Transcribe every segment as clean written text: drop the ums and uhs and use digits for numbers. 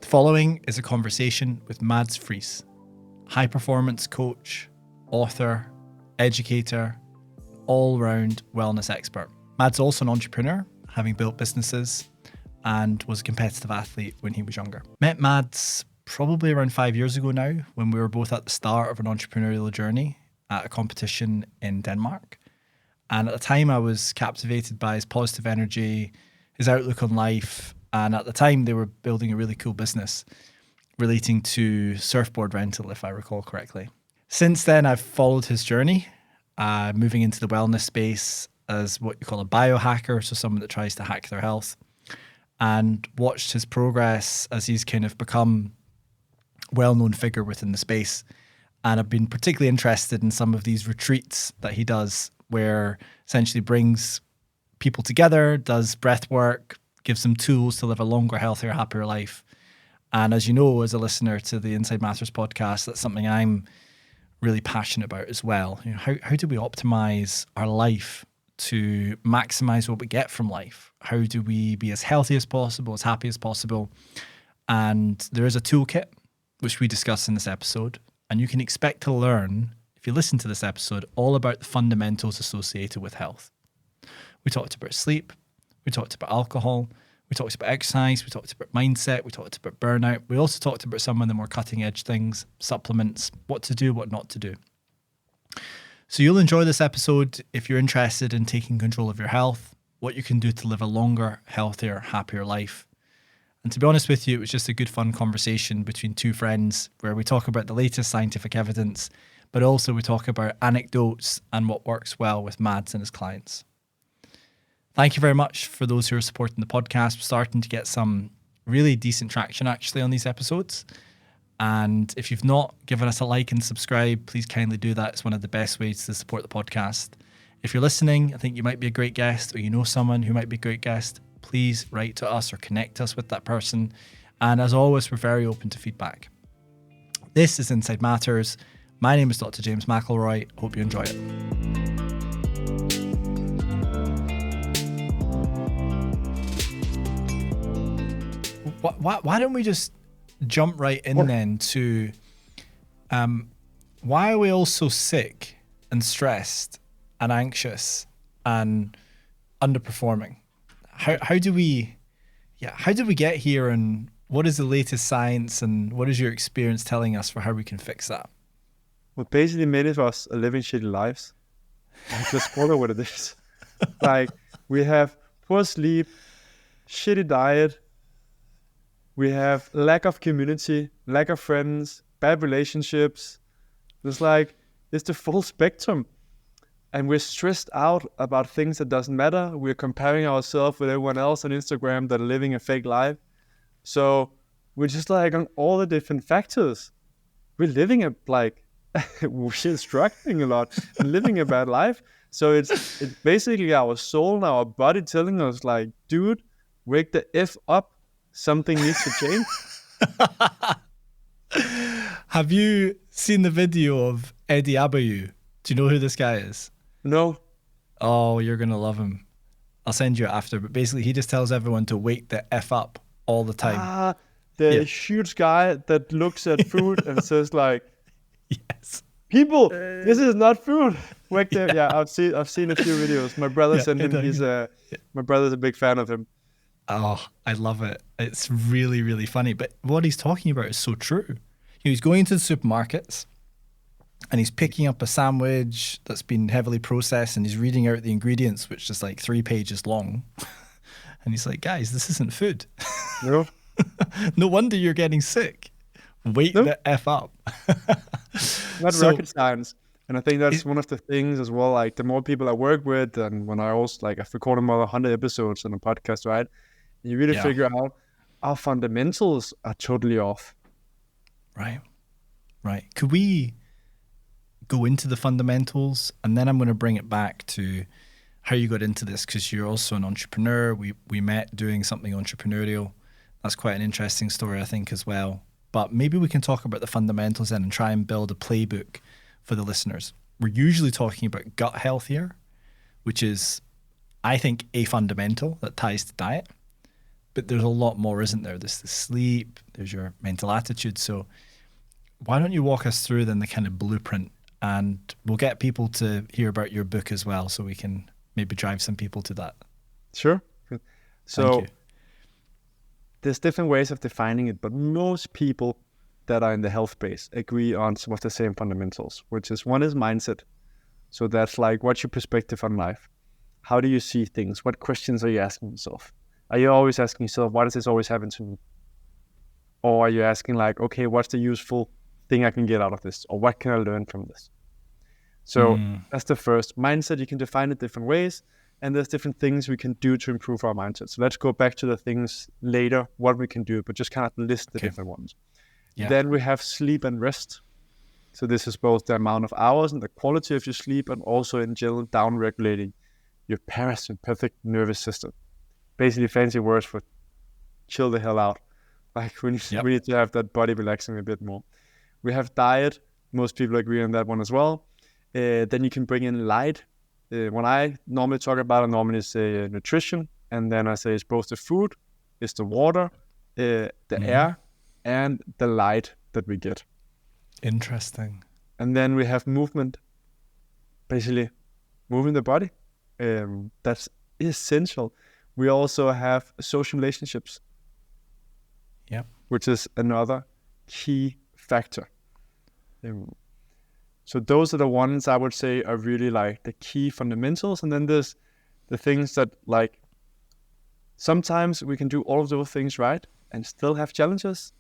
following is a conversation with Mads Friis, high-performance coach, author, educator, all-round wellness expert. Mads also an entrepreneur, having built businesses, and was a competitive athlete when he was younger. Met Mads probably around 5 years ago now, when we were both at the start of an entrepreneurial journey at a competition in Denmark. And at the time, I was captivated by his positive energy, his outlook on life. And at the time, they were building a really cool business relating to surfboard rental, if I recall correctly. Since then, I've followed his journey, moving into the wellness space as what you call a biohacker, so someone that tries to hack their health, and watched his progress as he's kind of become a well-known figure within the space. And I've been particularly interested in some of these retreats that he does, where essentially brings people together, does breath work, gives them tools to live a longer, healthier, happier life. And as you know, as a listener to the Inside Matters podcast, that's something I'm really passionate about as well. You know, how do we optimize our life to maximize what we get from life? How do we be as healthy as possible, as happy as possible? And there is a toolkit, which we discuss in this episode. And you can expect to learn, if you listen to this episode, all about the fundamentals associated with health. We talked about sleep. We talked about alcohol. We talked about exercise. We talked about mindset. We talked about burnout. We also talked about some of the more cutting edge things, supplements, what to do, what not to do. So you'll enjoy this episode if you're interested in taking control of your health, what you can do to live a longer, healthier, happier life. And to be honest with you, it was just a good, fun conversation between two friends where we talk about the latest scientific evidence, but also we talk about anecdotes and what works well with Mads and his clients. Thank you very much for those who are supporting the podcast. We're starting to get some really decent traction actually on these episodes. And if you've not given us a like and subscribe, please kindly do that. It's one of the best ways to support the podcast. If you're listening, I think you might be a great guest, or you know someone who might be a great guest, please write to us or connect us with that person. And as always, we're very open to feedback. This is Inside Matters. My name is Dr. James McIlroy. Hope you enjoy it. Why don't we just jump right in then to why are we all so sick and stressed and anxious and underperforming? How do we get here, and what is the latest science, and what is your experience telling us for how we can fix that? Well, basically many of us are living shitty lives. Just call it what it is. Like, we have poor sleep, shitty diet, we have lack of community, lack of friends, bad relationships. It's the full spectrum. And we're stressed out about things that doesn't matter. We're comparing ourselves with everyone else on Instagram that are living a fake life. So we're just on all the different factors. We're living we're struggling a lot and living a bad life. So it's basically our soul and our body telling us dude, wake the F up. Something needs to change. Have you seen the video of Eddie Abayu? Do you know who this guy is? No. Oh, you're going to love him. I'll send you it after. But basically, he just tells everyone to wake the F up all the time. Huge guy that looks at food and says yes. People, this is not food. Wake the I've seen a few videos. My brother sent him. My brother's a big fan of him. Oh, I love it. It's really, really funny. But what he's talking about is so true. He's going to the supermarkets and he's picking up a sandwich that's been heavily processed and he's reading out the ingredients, which is 3 pages long. And he's like, guys, this isn't food. No. No wonder you're getting sick. Wake the F up. Not rocket science. And I think that's one of the things as well. The more people I work with, and when I also I've recorded more than 100 episodes on a podcast, right? You really figure out our fundamentals are totally off. Right. Could we go into the fundamentals, and then I'm going to bring it back to how you got into this, because you're also an entrepreneur. We met doing something entrepreneurial. That's quite an interesting story, I think, as well. But maybe we can talk about the fundamentals then and try and build a playbook for the listeners. We're usually talking about gut health here, which is, I think, a fundamental that ties to diet. But there's a lot more, isn't there? There's the sleep, there's your mental attitude. So why don't you walk us through then the kind of blueprint, and we'll get people to hear about your book as well, so we can maybe drive some people to that. Sure. So Thank you. there's different ways of defining it, but most people that are in the health space agree on some of the same fundamentals, which is one is mindset. So that's like, what's your perspective on life? How do you see things? What questions are you asking yourself? Are you always asking yourself, why does this always happen to me? Or are you asking like, okay, what's the useful thing I can get out of this? Or what can I learn from this? So that's the first. Mindset, you can define it different ways. And there's different things we can do to improve our mindset. So let's go back to the things later, what we can do, but just kind of list the different ones. Yeah. Then we have sleep and rest. So this is both the amount of hours and the quality of your sleep, and also in general down-regulating your parasympathetic nervous system. Basically fancy words for chill the hell out. Like we need to have that body relaxing a bit more. We have diet. Most people agree on that one as well. Then you can bring in light. When I normally talk about it, I normally say nutrition. And then I say it's both the food, it's the water, the air, and the light that we get. Interesting. And then we have movement. Basically moving the body. That's essential. We also have social relationships. Yep. Which is another key factor. So those are the ones I would say are really like the key fundamentals. And then there's the things that like sometimes we can do all of those things right and still have challenges.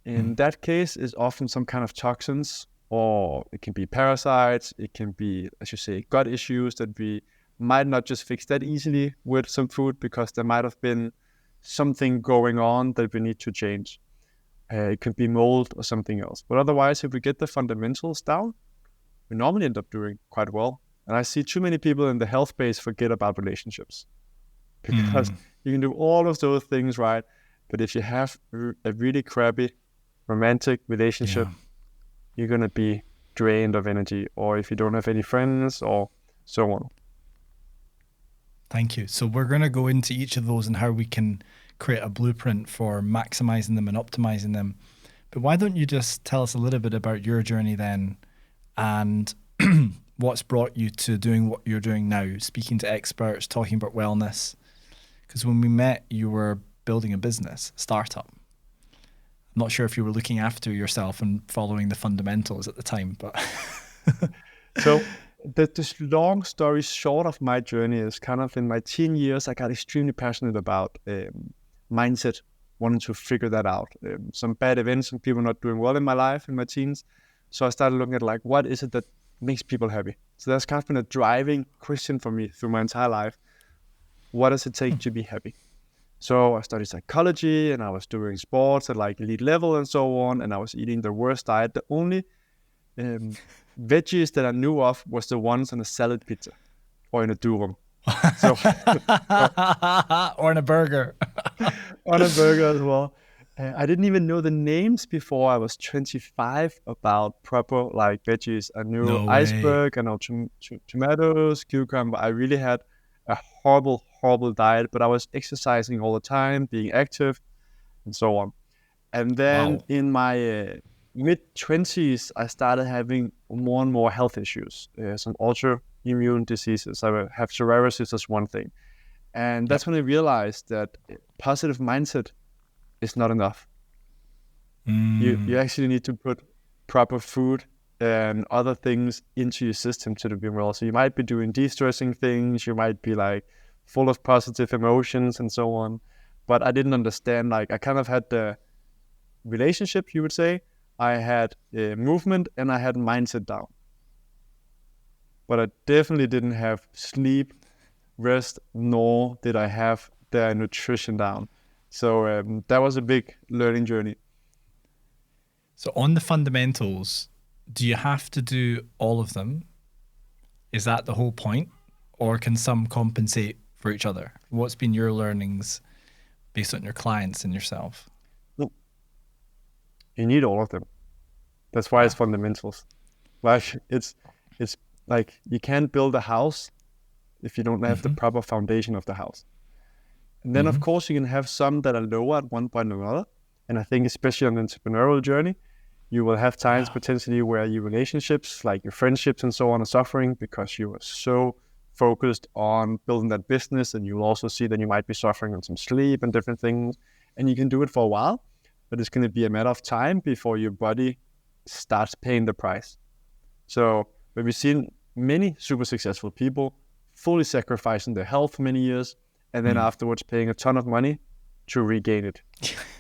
In that case, is often some kind of toxins, or it can be parasites. It can be, as you say, gut issues that we might not just fix that easily with some food, because there might have been something going on that we need to change. It could be mold or something else. But otherwise, if we get the fundamentals down, we normally end up doing quite well. And I see too many people in the health space forget about relationships, because you can do all of those things right. But if you have a really crappy romantic relationship, you're going to be drained of energy, or if you don't have any friends or so on. Thank you. So we're going to go into each of those and how we can create a blueprint for maximizing them and optimizing them. But why don't you just tell us a little bit about your journey then, and what's brought you to doing what you're doing now, speaking to experts, talking about wellness? Because when we met, you were building a business, startup. I'm not sure if you were looking after yourself and following the fundamentals at the time, but so this long story short of my journey is kind of in my teen years, I got extremely passionate about mindset, wanting to figure that out. Some bad events and people not doing well in my life in my teens. So I started looking at like, what is it that makes people happy? So that's kind of been a driving question for me through my entire life. What does it take to be happy? So I studied psychology, and I was doing sports at like elite level and so on. And I was eating the worst diet. The only veggies that I knew of was the ones on a salad pizza or in a durum. So, or in a burger. On a burger as well. I didn't even know the names before I was 25 about proper like veggies. I knew iceberg, I know tomatoes, cucumber. I really had a horrible diet, but I was exercising all the time, being active, and so on. And then in my mid-20s, I started having more and more health issues, some autoimmune diseases. I have psoriasis as one thing. And that's when I realized that positive mindset is not enough. You actually need to put proper food and other things into your system to be well. So you might be doing de-stressing things, you might be like full of positive emotions and so on. But I didn't understand, like I kind of had the relationship, you would say. I had movement and I had mindset down. But I definitely didn't have sleep, rest, nor did I have the nutrition down. So that was a big learning journey. So on the fundamentals, do you have to do all of them? Is that the whole point? Or can some compensate for each other? What's been your learnings based on your clients and yourself? You need all of them. That's why it's fundamentals. Like it's like you can't build a house if you don't have the proper foundation of the house. And then, of course, you can have some that are lower at one point or another. And I think especially on the entrepreneurial journey, you will have times potentially where your relationships, like your friendships and so on, are suffering because you are so focused on building that business. And you'll also see that you might be suffering on some sleep and different things. And you can do it for a while, but it's going to be a matter of time before your body starts paying the price. So we've seen many super successful people fully sacrificing their health for many years, and then afterwards paying a ton of money to regain it.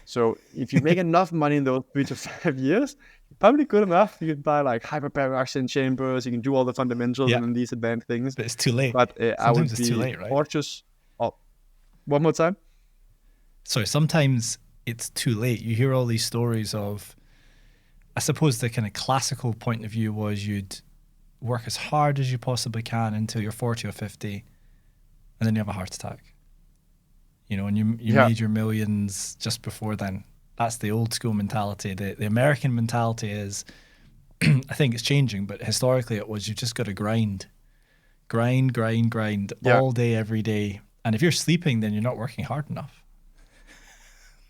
So if you make enough money in those 3 to 5 years, probably good enough. You can buy like hyperbaric oxygen chambers, you can do all the fundamentals and these advanced things. But it's too late. But I would it's be too late, right? cautious. Oh, one more time. Sorry, sometimes it's too late. You hear all these stories of, I suppose the kind of classical point of view was you'd work as hard as you possibly can until you're 40 or 50, and then you have a heart attack. You know, and you made your millions just before then. That's the old school mentality. The American mentality is, I think it's changing, but historically it was you just got to grind all day, every day. And if you're sleeping, then you're not working hard enough.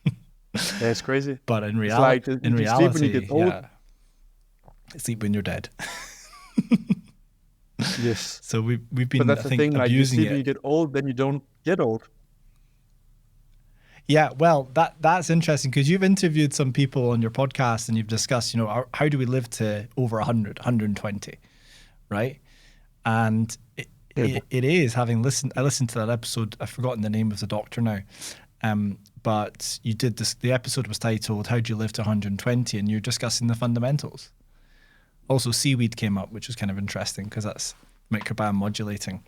Yeah, it's crazy. But in reality, you sleep when you get old. Sleep when you're dead. Yes. So we've been, but that's I the think, thing, like you abusing sleep it. when you get old, then you don't get old. Yeah, well, that's interesting because you've interviewed some people on your podcast and you've discussed, you know, how do we live to over 100, 120, right? And it is, I listened to that episode, I've forgotten the name of the doctor now, but you did this, the episode was titled, How Do You Live to 120? And you're discussing the fundamentals. Also, seaweed came up, which was kind of interesting because that's microbiome modulating.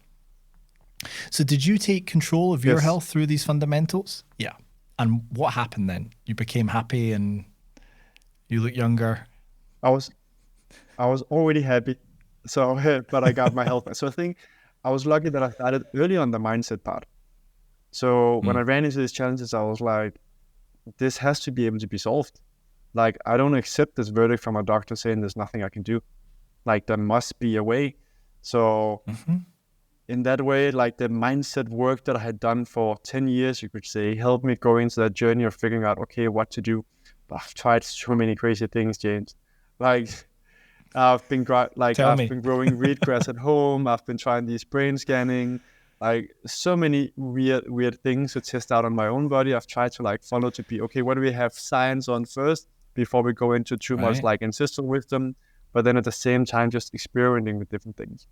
So did you take control of your health through these fundamentals? Yeah. And what happened then? You became happy and you look younger. I was already happy. So, but I got my health. So I think I was lucky that I started early on the mindset part. So when I ran into these challenges, I was like, this has to be able to be solved. Like, I don't accept this verdict from a doctor saying there's nothing I can do. Like, there must be a way. So in that way, like the mindset work that I had done for 10 years, you could say, helped me go into that journey of figuring out, okay, what to do. But I've tried so many crazy things, James. Like, I've been growing wheatgrass at home. I've been trying these brain scanning, like so many weird things to test out on my own body. I've tried to like follow to be, okay, what do we have science on first before we go into too much like ancestral wisdom, but then at the same time, just experimenting with different things.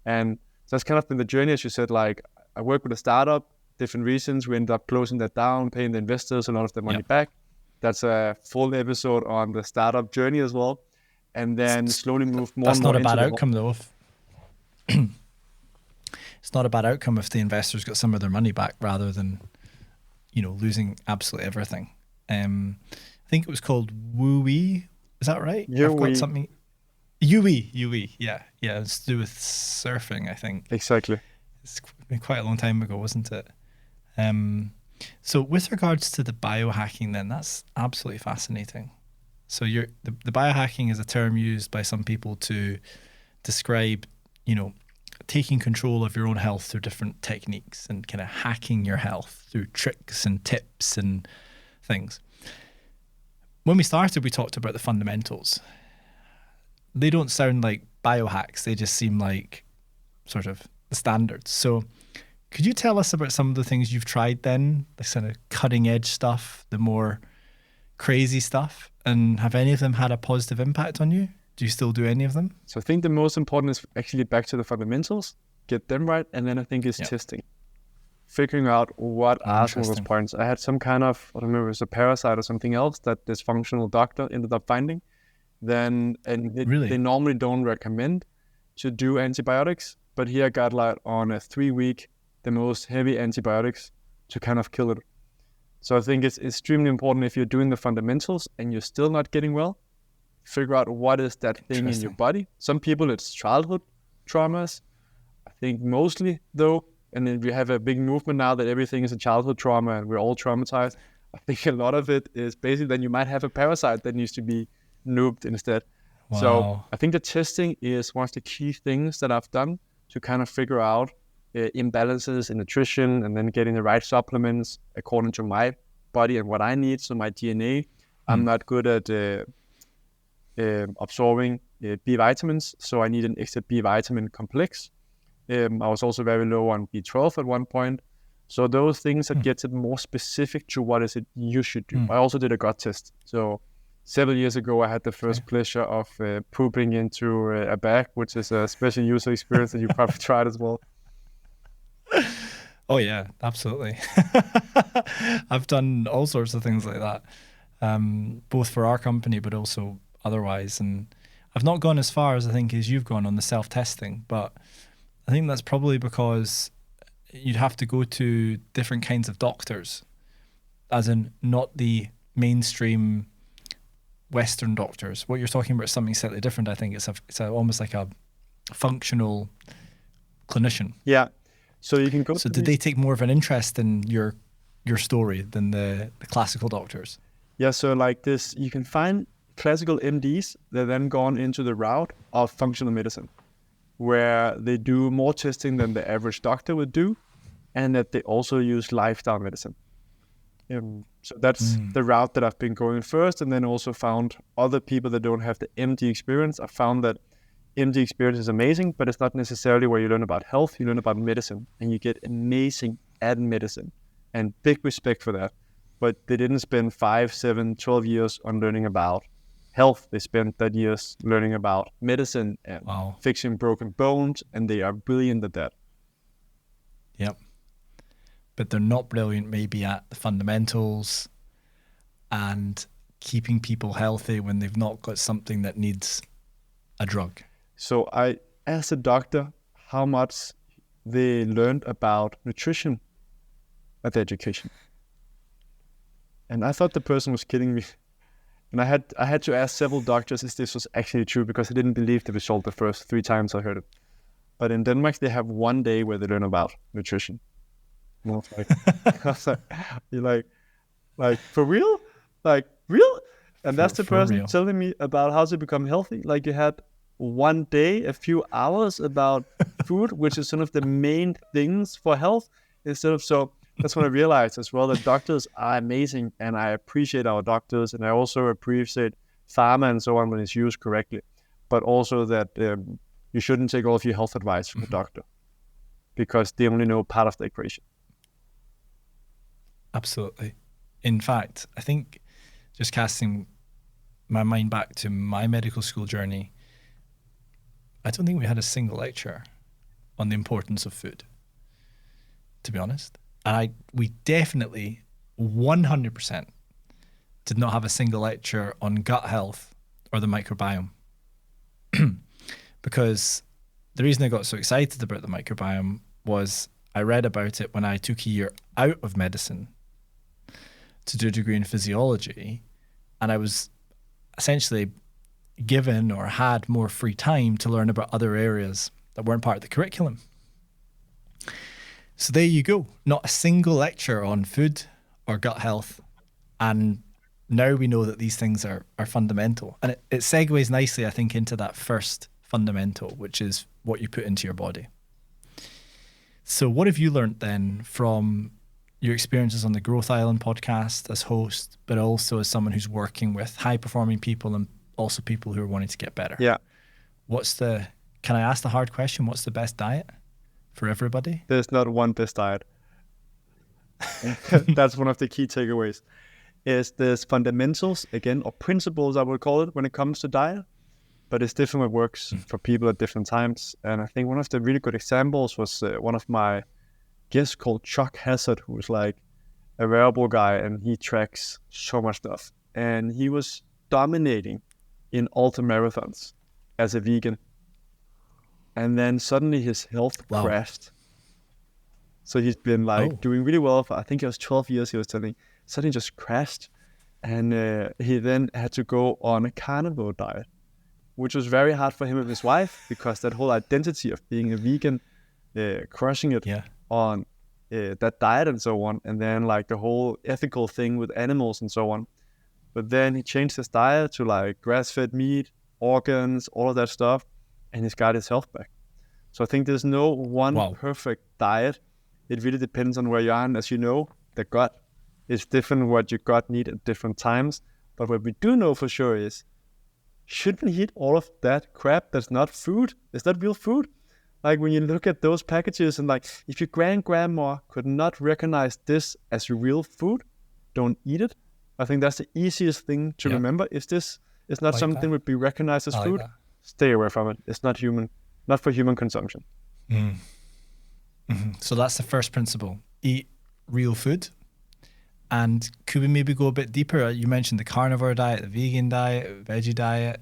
And so that's kind of been the journey, as you said, like I work with a startup, different reasons. We ended up closing that down, paying the investors a lot of their money back. That's a full episode on the startup journey as well. And then slowly move more and more. That's not a bad outcome though. It's not a bad outcome if the investors got some of their money back rather than, you know, losing absolutely everything. I think it was called Woo-wee. Is that right? I've got something. Yui, yeah. It's to do with surfing, I think. Exactly. It's been quite a long time ago, wasn't it? So with regards to the biohacking then, that's absolutely fascinating. So the biohacking is a term used by some people to describe, you know, taking control of your own health through different techniques and kind of hacking your health through tricks and tips and things. When we started, we talked about the fundamentals. They don't sound like biohacks. They just seem like sort of the standards. So could you tell us about some of the things you've tried then, the kind of cutting edge stuff, the more crazy stuff? And have any of them had a positive impact on you? Do you still do any of them? So I think the most important is actually back to the fundamentals, get them right. And then I think it's testing, figuring out what are some of those points. I had some kind of, I don't remember, it was a parasite or something else that this functional doctor ended up finding. They normally don't recommend to do antibiotics, but here I got like on a 3-week, the most heavy antibiotics to kind of kill it. So I think it's extremely important if you're doing the fundamentals and you're still not getting well, figure out what is that thing in your body. Some people, it's childhood traumas. I think mostly though, and then we have a big movement now that everything is a childhood trauma and we're all traumatized. I think a lot of it is basically then you might have a parasite that needs to be nuked instead. So I think the testing is one of the key things that I've done to kind of figure out imbalances in nutrition, and then getting the right supplements according to my body and what I need. So my DNA, I'm not good at absorbing B vitamins, so I need an extra B vitamin complex. I was also very low on B12 at one point. So those things that gets it more specific to what is it you should do. I also did a gut test. So several years ago, I had the first pleasure of pooping into a bag, which is a special user experience that you probably tried as well. Oh yeah, absolutely. I've done all sorts of things like that, both for our company, but also otherwise. And I've not gone as far as I think as you've gone on the self-testing, but I think that's probably because you'd have to go to different kinds of doctors, as in not the mainstream Western doctors. What you're talking about is something slightly different. I think it's almost like a functional clinician. Yeah. So you can go. So did they take more of an interest in your story than the classical doctors? Yeah. So like this, you can find classical MDs that then gone into the route of functional medicine, where they do more testing than the average doctor would do, and that they also use lifestyle medicine. So that's the route that I've been going first, and then also found other people that don't have the MD experience. I found that MD experience is amazing, but it's not necessarily where you learn about health. You learn about medicine, and you get amazing at medicine, and big respect for that. But they didn't spend 5, 7, 12 years on learning about health. They spent that years learning about medicine and fixing broken bones, and they are brilliant at that. Yep. But they're not brilliant maybe at the fundamentals and keeping people healthy when they've not got something that needs a drug. So I asked the doctor how much they learned about nutrition at the education. And I thought the person was kidding me. And I had to ask several doctors if this was actually true, because I didn't believe the result the first 3 times I heard it. But in Denmark, they have one day where they learn about nutrition. And I was like, you're like, for real? Like, real? And that's the person real. telling me about how to become healthy. Like, you had one day, a few hours about food, which is one of the main things for health. So that's what I realized as well, that doctors are amazing, and I appreciate our doctors, and I also appreciate pharma and so on when it's used correctly. But also that you shouldn't take all of your health advice from a doctor, because they only know part of the equation. Absolutely. In fact, I think, just casting my mind back to my medical school journey, I don't think we had a single lecture on the importance of food, to be honest. And we definitely 100% did not have a single lecture on gut health or the microbiome. Because the reason I got so excited about the microbiome was I read about it when I took a year out of medicine to do a degree in physiology, and I was essentially given or had more free time to learn about other areas that weren't part of the curriculum. So there you go. Not a single lecture on food or gut health. And now we know that these things are fundamental. And it segues nicely, I think, into that first fundamental, which is what you put into your body. So what have you learned then from your experiences on the Growth Island podcast as host, but also as someone who's working with high-performing people and also people who are wanting to get better? Yeah. Can I ask the hard question? What's the best diet for everybody? There's not one best diet. That's one of the key takeaways. There's fundamentals, again, or principles, I would call it, when it comes to diet, but it's different what works for people at different times. And I think one of the really good examples was one of my guests called Chuck Hazzard, who was like a wearable guy, and he tracks so much stuff. And he was dominating in ultra marathons as a vegan. And then suddenly his health crashed. So he's been doing really well for, I think it was 12 years, he was telling, suddenly just crashed. And he then had to go on a carnivore diet, which was very hard for him and his wife, because that whole identity of being a vegan, crushing it on that diet and so on. And then like the whole ethical thing with animals and so on. But then he changed his diet to like grass-fed meat, organs, all of that stuff, and he's got his health back. So I think there's no one Wow. perfect diet. It really depends on where you are. And as you know, the gut is different, what your gut need at different times. But what we do know for sure is, should we eat all of that crap that's not food? Is that real food? Like when you look at those packages and like, if your grandma could not recognize this as real food, don't eat it. I think that's the easiest thing to remember. If this is not something would be recognized as food, stay away from it. It's not human, not for human consumption. So that's the first principle. Eat real food. And could we maybe go a bit deeper? You mentioned the carnivore diet, the vegan diet, veggie diet.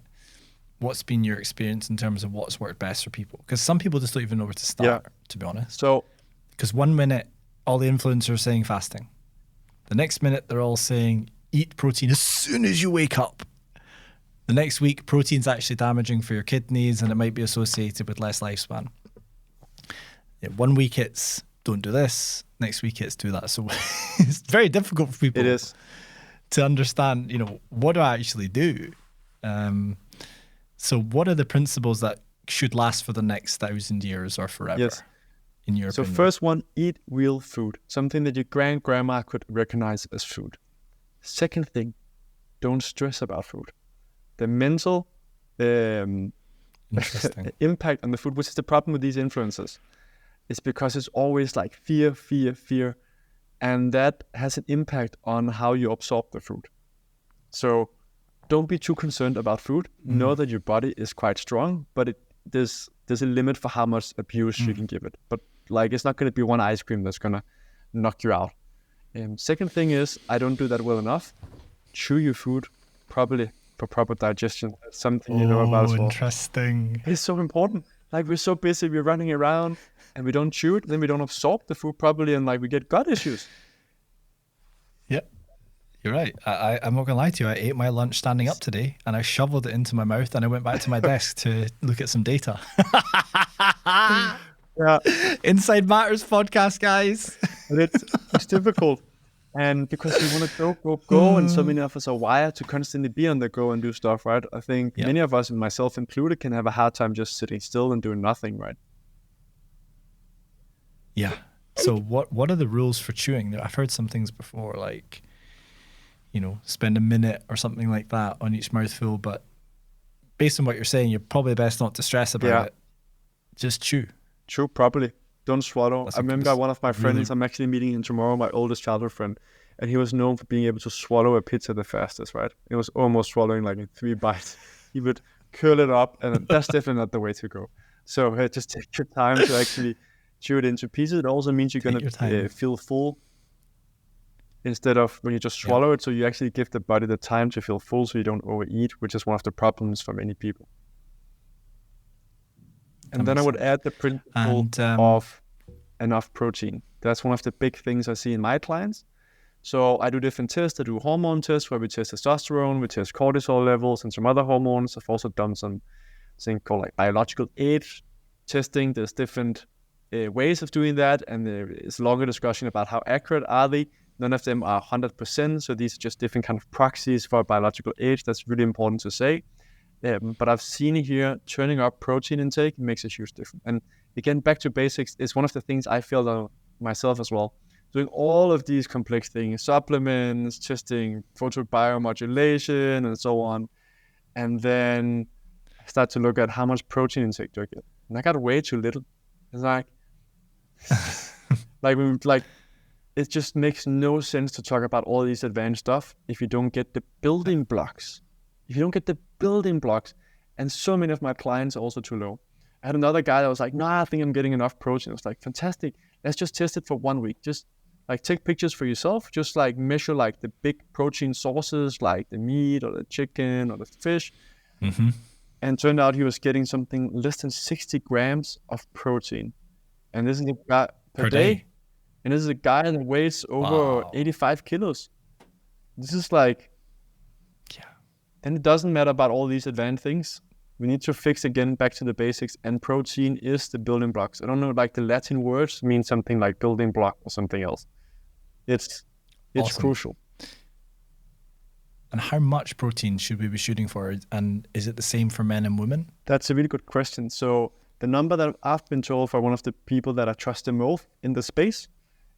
What's been your experience in terms of what's worked best for people? Because some people just don't even know where to start, to be honest. So, because 1 minute, all the influencers are saying fasting. The next minute, they're all saying eat protein as soon as you wake up. The next week, protein's actually damaging for your kidneys and it might be associated with less lifespan. 1 week it's don't do this, next week it's do that. So it's very difficult for people to understand, what do I actually do? So what are the principles that should last for the next 1,000 years or forever, in your opinion? So first one, eat real food, something that your grandma could recognize as food. Second thing, don't stress about food. The mental impact on the food, which is the problem with these influencers, is because it's always like fear, fear, fear. And that has an impact on how you absorb the food. So don't be too concerned about food. Know that your body is quite strong, but there's a limit for how much abuse you can give it. But like, it's not going to be one ice cream that's going to knock you out. Second thing is, I don't do that well enough. Chew your food properly for proper digestion. That's something you know about as well. Interesting. It's so important. Like, we're so busy, we're running around and we don't chew it, then we don't absorb the food properly and like we get gut issues. Yep. You're right. I'm not going to lie to you. I ate my lunch standing up today and I shoveled it into my mouth and I went back to my desk to look at some data. Inside Matters podcast, guys. But it's difficult. And because we want to go, and so many of us are wired to constantly be on the go and do stuff, right? I think many of us, and myself included, can have a hard time just sitting still and doing nothing, right? Yeah. So what are the rules for chewing? I've heard some things before, like, spend a minute or something like that on each mouthful. But based on what you're saying, you're probably best not to stress about it. Just chew. Chew properly. Don't swallow. I remember one of my friends, I'm actually meeting him tomorrow, my oldest childhood friend, and he was known for being able to swallow a pizza the fastest, right? It was almost swallowing like in 3 bites. He would curl it up, and that's definitely not the way to go. So just take your time to actually chew it into pieces. It also means you're going to feel full instead of when you just swallow it. So you actually give the body the time to feel full so you don't overeat, which is one of the problems for many people. And then I would add the principle of enough protein. That's one of the big things I see in my clients. So I do different tests. I do hormone tests where we test testosterone, we test cortisol levels and some other hormones. I've also done some thing called like biological age testing. There's different ways of doing that, and there is a longer discussion about how accurate are they. None of them are 100%. So these are just different kind of proxies for biological age. That's really important to say. But I've seen here turning up protein intake makes a huge difference. And again, back to basics, it's one of the things I feel on myself as well. Doing all of these complex things, supplements, testing photobiomodulation, and so on. And then I start to look at how much protein intake do I get. And I got way too little. It's like, it just makes no sense to talk about all these advanced stuff if you don't get the building blocks. If you don't get the building blocks, and so many of my clients are also too low. I had another guy that was like, I think I'm getting enough protein. I was like, fantastic. Let's just test it for 1 week. Just like take pictures for yourself. Just like measure like the big protein sources, like the meat or the chicken or the fish. Mm-hmm. And turned out he was getting something less than 60 grams of protein. And this is a guy per day. And this is a guy that weighs over 85 kilos. This is like, and it doesn't matter about all these advanced things. We need to fix again back to the basics, and protein is the building blocks. I don't know, like the Latin words mean something like building block or something else. It's awesome. Crucial. And how much protein should we be shooting for? And is it the same for men and women? That's a really good question. So The number that I've been told for one of the people that I trust the most in the space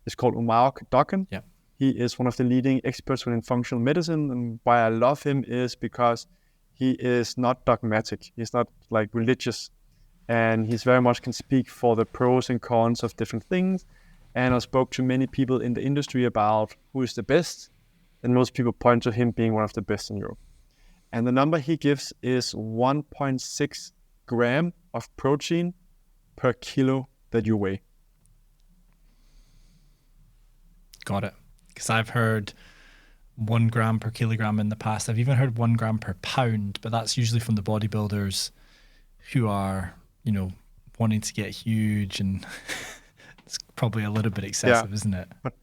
is called Umar Dokken. Yeah. He is one of the leading experts within functional medicine, and why I love him is because he is not dogmatic. He's not like religious, and he's very much can speak for the pros and cons of different things. And I spoke to many people in the industry about who is the best, and most people point to him being one of the best in Europe. And the number he gives is 1.6 gram of protein per kilo that you weigh. Got it. Because I've heard 1 gram per kilogram in the past. I've even heard 1 gram per pound, but that's usually from the bodybuilders who are, you know, wanting to get huge, and it's probably a little bit excessive, isn't it? But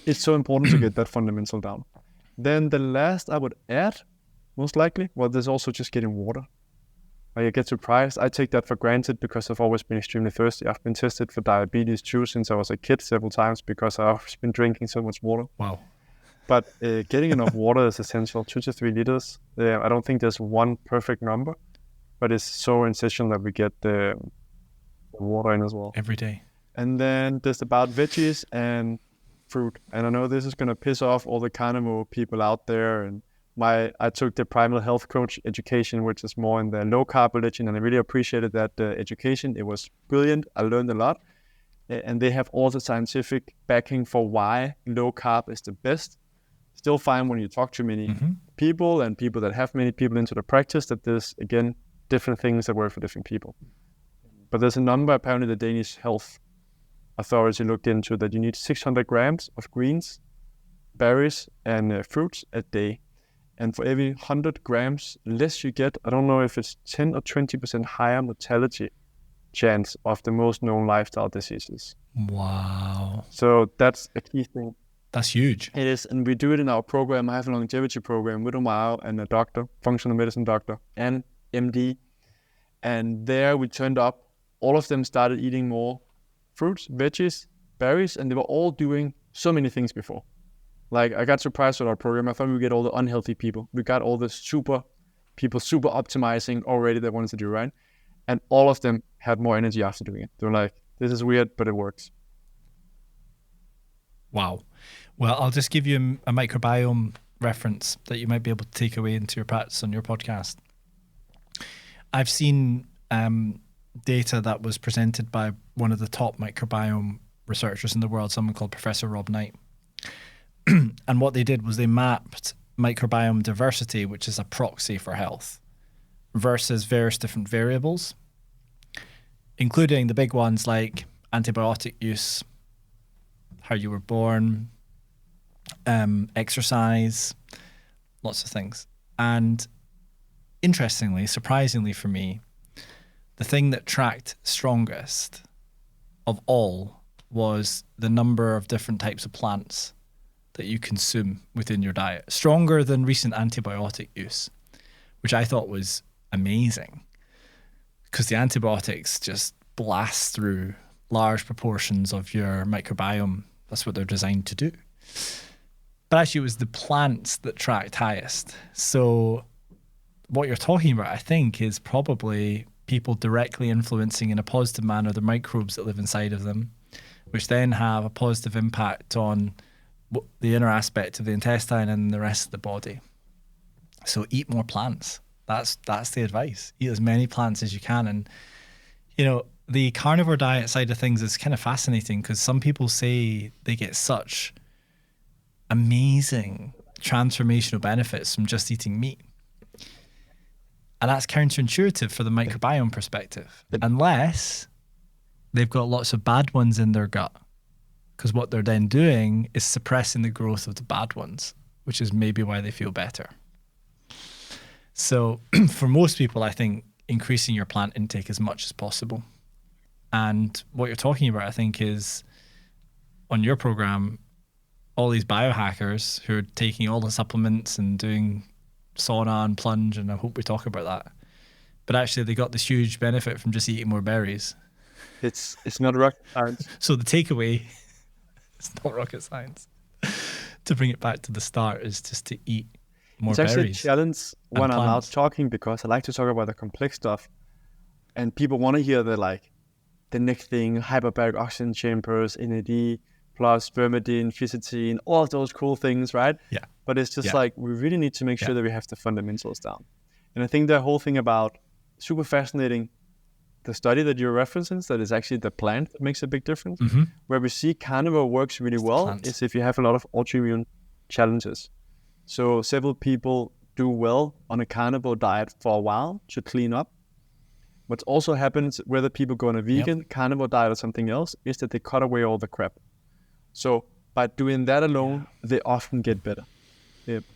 it's so important to get that fundamental down. Then the last I would add, most likely, well, there's also just getting water. Like, I get surprised. I take that for granted because I've always been extremely thirsty. I've been tested for diabetes too since I was a kid several times because I've always been drinking so much water. Wow. But getting enough water is essential, 2 to 3 liters. I don't think there's one perfect number, but it's so essential that we get the water in as well. Every day. And then there's about veggies and fruit. And I know this is going to piss off all the carnivore people out there. And I took the primal health coach education, which is more in the low carb religion, and I really appreciated that education. It was brilliant. I learned a lot, and they have all the scientific backing for why low carb is the best. Still find when you talk to many people and people that have many people into the practice that there's, again, different things that work for different people. But there's a number apparently the Danish Health Authority looked into that you need 600 grams of greens, berries, and fruits a day. And for every 100 grams less you get, I don't know if it's 10 or 20% higher mortality chance of the most known lifestyle diseases. Wow. So that's a key thing. That's huge. It is, and we do it in our program. I have a longevity program with Omar and a doctor, functional medicine doctor, and MD. And there we turned up, all of them started eating more fruits, veggies, berries, and they were all doing so many things before. Like, I got surprised with our program. I thought we would get all the unhealthy people. We got all the super optimizing already that wanted to do right. And all of them had more energy after doing it. They were like, this is weird, but it works. Wow. Well, I'll just give you a microbiome reference that you might be able to take away into your practice on your podcast. I've seen data that was presented by one of the top microbiome researchers in the world, someone called Professor Rob Knight. And what they did was they mapped microbiome diversity, which is a proxy for health, versus various different variables, including the big ones like antibiotic use, how you were born, exercise, lots of things. And interestingly, surprisingly for me, the thing that tracked strongest of all was the number of different types of plants that you consume within your diet, stronger than recent antibiotic use, which I thought was amazing because the antibiotics just blast through large proportions of your microbiome. That's what they're designed to do. But actually it was the plants that tracked highest. So what you're talking about, I think, is probably people directly influencing in a positive manner the microbes that live inside of them, which then have a positive impact on the inner aspect of the intestine and the rest of the body. So eat more plants. That's the advice. Eat as many plants as you can. And, you know, the carnivore diet side of things is kind of fascinating because some people say they get such amazing transformational benefits from just eating meat. And that's counterintuitive for the microbiome perspective, unless they've got lots of bad ones in their gut. Because what they're then doing is suppressing the growth of the bad ones, which is maybe why they feel better. So for most people, I think increasing your plant intake as much as possible. And what you're talking about, I think, is on your program, all these biohackers who are taking all the supplements and doing sauna and plunge, and I hope we talk about that. But actually they got this huge benefit from just eating more berries. It's not rocket science. So the takeaway, it's not rocket science. To bring it back to the start is just to eat more berries. It's actually a challenge when I'm out talking because I like to talk about the complex stuff. And people want to hear the next thing, hyperbaric oxygen chambers, NAD, plus spermidine, ficitine, all of those cool things, right? Yeah. But it's just we really need to make sure that we have the fundamentals down. And I think the whole thing about super fascinating, the study that you're referencing, that is actually the plant that makes a big difference. Where we see carnivore works really well is if you have a lot of autoimmune challenges. So several people do well on a carnivore diet for a while to clean up. What also happens, whether people go on a vegan, carnivore diet or something else, is that they cut away all the crap. So by doing that alone, they often get better.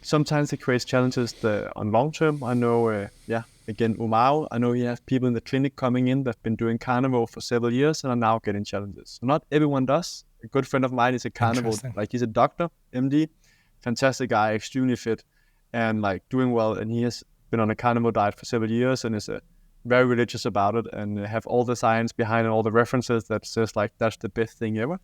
Sometimes it creates challenges on long term. I know, again, Umar, I know he has people in the clinic coming in that have been doing carnivore for several years and are now getting challenges. So not everyone does. A good friend of mine is a carnivore, he's a doctor, MD, fantastic guy, extremely fit, and doing well. And he has been on a carnivore diet for several years and is very religious about it and have all the science behind and all the references that says that's the best thing ever.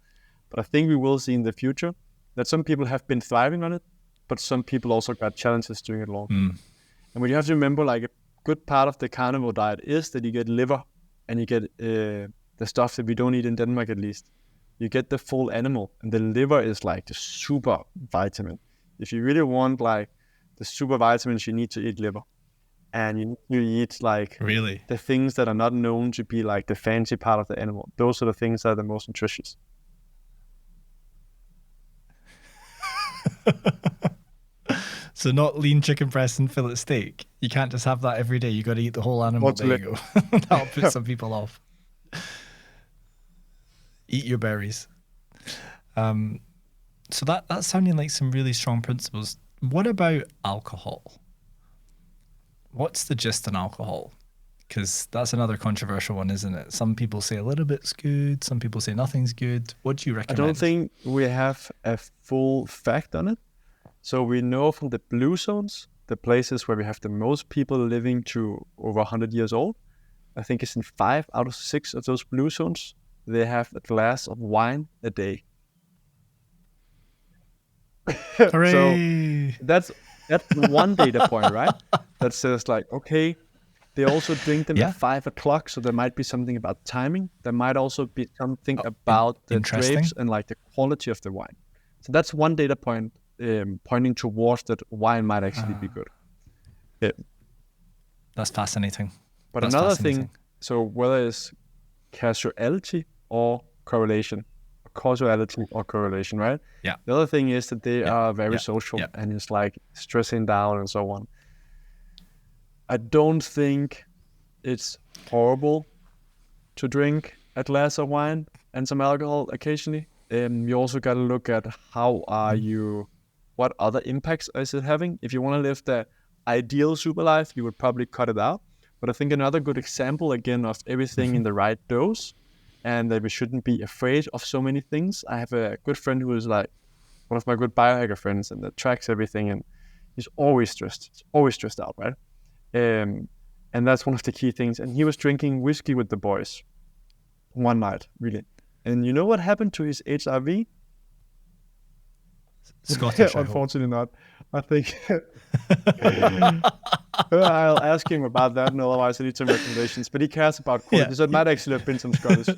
But I think we will see in the future that some people have been thriving on it, but some people also got challenges doing it long. And what you have to remember, a good part of the carnivore diet is that you get liver and you get the stuff that we don't eat in Denmark at least. You get the full animal, and the liver is the super vitamin. If you really want the super vitamins, you need to eat liver. And you eat really the things that are not known to be the fancy part of the animal. Those are the things that are the most nutritious. So not lean chicken breast and fillet steak. You can't just have that every day. You got to eat the whole animal. There you go. That'll put some people off. Eat your berries. So that's sounding like some really strong principles. What about alcohol? What's the gist on alcohol? Because that's another controversial one, isn't it? Some people say a little bit's good. Some people say nothing's good. What do you recommend? I don't think we have a full fact on it. So we know from the blue zones, the places where we have the most people living to over 100 years old, I think it's in 5 out of 6 of those blue zones, they have a glass of wine a day. Hooray! So that's one data point, right? That says okay, they also drink them at 5 o'clock, so there might be something about timing. There might also be something about the grapes and the quality of the wine. So that's one data point pointing towards that wine might actually be good. That's fascinating. But that's another thing, so whether it's causality or correlation, right? Yeah. The other thing is that they are very social and it's stressing down and so on. I don't think it's horrible to drink a glass of wine and some alcohol occasionally. You also got to look at what other impacts is it having. If you want to live the ideal super life, you would probably cut it out. But I think another good example, again, of everything in the right dose and that we shouldn't be afraid of so many things. I have a good friend who is one of my good biohacker friends and that tracks everything, and he's always stressed out, right? And that's one of the key things. And he was drinking whiskey with the boys one night, really. And you know what happened to his HRV? Scottish, unfortunately not. I think I'll ask him about that, and otherwise I need some recommendations. But he cares about quality, so it might actually have been some Scottish.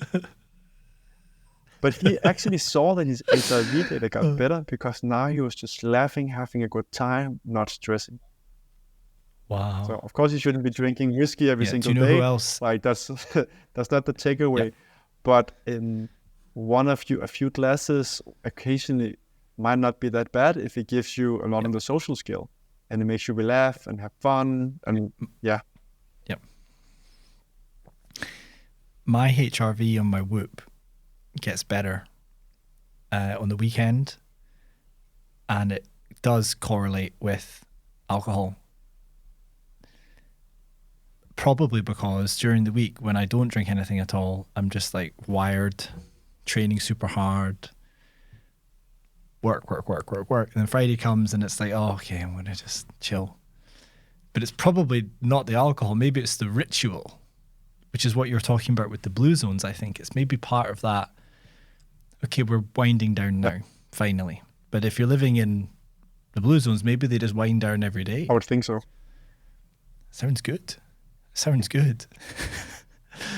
But he actually saw that his HRV data got better because now he was just laughing, having a good time, not stressing. Wow. So of course you shouldn't be drinking whiskey every single day. Do you know who else? That's not the takeaway. Yeah. But in a few glasses occasionally might not be that bad if it gives you a lot on the social skill and it makes you laugh and have fun and My HRV on my Whoop gets better on the weekend, and it does correlate with alcohol. Probably because during the week when I don't drink anything at all, I'm just wired, training super hard, work. And then Friday comes and it's okay, I'm going to just chill. But it's probably not the alcohol. Maybe it's the ritual, which is what you're talking about with the blue zones. I think it's maybe part of that. Okay, we're winding down now, finally. But if you're living in the blue zones, maybe they just wind down every day. I would think so. Sounds good.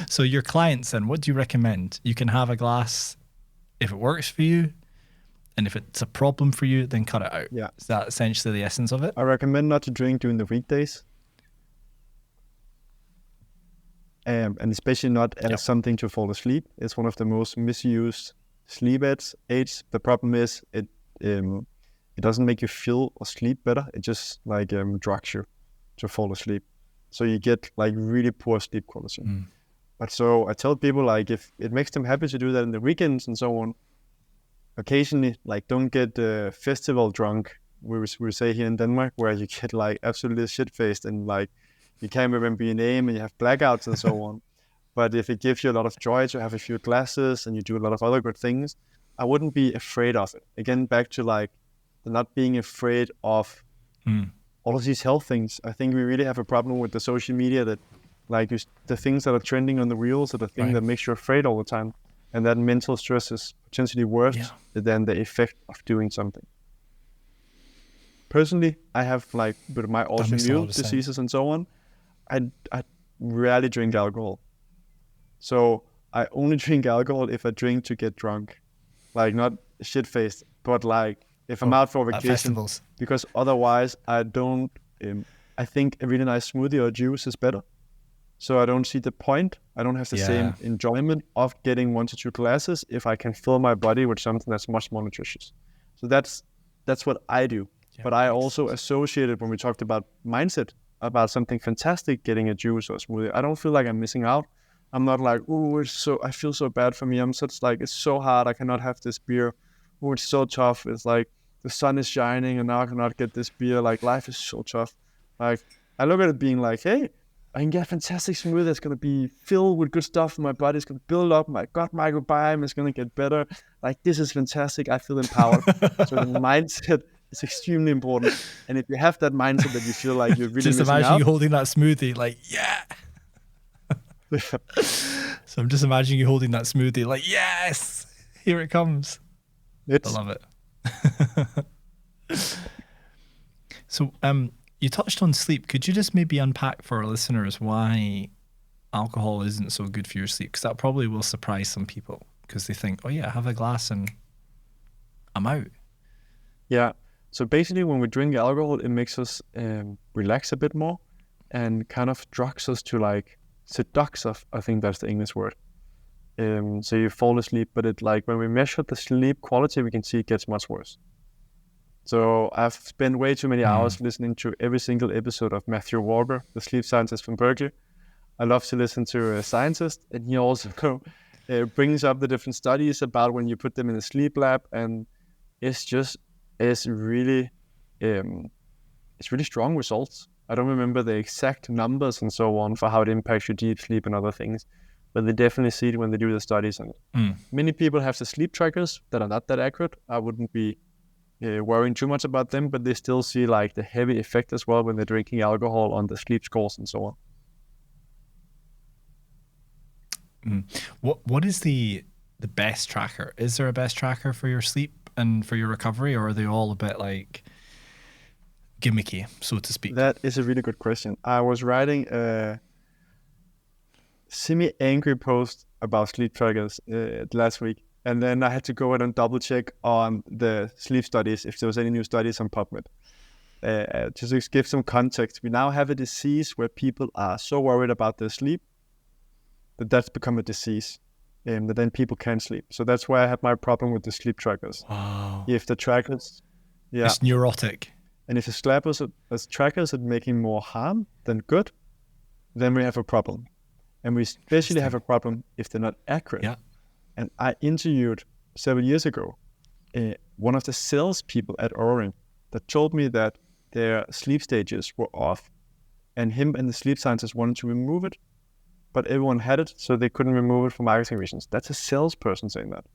So your clients then, what do you recommend? You can have a glass if it works for you, and if it's a problem for you, then cut it out. Yeah. Is that essentially the essence of it? I recommend not to drink during the weekdays. And especially not as something to fall asleep. It's one of the most misused sleep aids. The problem is it doesn't make you feel or sleep better. It just like drugs you to fall asleep. So you get like really poor sleep quality. But so I tell people, like, if it makes them happy to do that in the weekends and so on, occasionally, like, don't get festival drunk, we say here in Denmark, where you get like absolutely shit-faced and like you can't remember your name and you have blackouts and so on. But if it gives you a lot of joy to have a few glasses and you do a lot of other good things, I wouldn't be afraid of it. Again, back to like the not being afraid of all of these health things. I think we really have a problem with the social media that like the things that are trending on the reels are the thing that makes you afraid all the time. And that mental stress is potentially worse than the effect of doing something. Personally, I have like with my autoimmune diseases and so on, I rarely drink alcohol. So I only drink alcohol if I drink to get drunk. Like not shit-faced, but like if I'm out for vacation. Festivals. Because otherwise I don't, I think a really nice smoothie or juice is better. So I don't see the point. I don't have the same enjoyment of getting 1 to 2 glasses if I can fill my body with something that's much more nutritious. So that's what I do. Yeah, but I also associated when we talked about mindset, about something fantastic, getting a juice or a smoothie. I don't feel like I'm missing out. I'm not like, oh, I feel so bad for me. I'm such like, it's so hard. I cannot have this beer. Oh, it's so tough. It's like the sun is shining and now I cannot get this beer. Like life is so tough. Like I look at it being like, hey, I can get a fantastic smoothie that's going to be filled with good stuff. My body's going to build up. My gut microbiome is going to get better. Like, this is fantastic. I feel empowered. So the mindset is extremely important. And if you have that mindset that you feel like you're really just missing imagine out, you holding that smoothie like, yeah. So I'm just imagining you holding that smoothie like, yes, here it comes. I love it. So, you touched on sleep. Could you just maybe unpack for our listeners why alcohol isn't so good for your sleep? Because that probably will surprise some people because they think, oh yeah, have a glass and I'm out. Yeah. So basically when we drink alcohol, it makes us relax a bit more and kind of drugs us to like seducts us. I think that's the English word. So you fall asleep, but it like when we measure the sleep quality, we can see it gets much worse. So I've spent way too many hours listening to every single episode of Matthew Walker, the sleep scientist from Berkeley. I love to listen to a scientist, and he also brings up the different studies about when you put them in a sleep lab, and it's really strong results. I don't remember the exact numbers and so on for how it impacts your deep sleep and other things, but they definitely see it when they do the studies. And many people have the sleep trackers that are not that accurate. I wouldn't be worrying too much about them, but they still see like the heavy effect as well when they're drinking alcohol on the sleep scores and so on. What is the best tracker? Is there a best tracker for your sleep and for your recovery, or are they all a bit like gimmicky, so to speak? That is a really good question. I was writing a semi-angry post about sleep trackers last week. And then I had to go in and double check on the sleep studies, if there was any new studies on PubMed. Just to give some context, we now have a disease where people are so worried about their sleep that that's become a disease, that then people can't sleep. So that's why I have my problem with the sleep trackers. Wow. If the trackers... Yeah. It's neurotic. And if the trackers are making more harm than good, then we have a problem. And we especially have a problem if they're not accurate. Yeah. And I interviewed several years ago one of the salespeople at Orange that told me that their sleep stages were off, and him and the sleep scientist wanted to remove it, but everyone had it, so they couldn't remove it for marketing reasons. That's a salesperson saying that.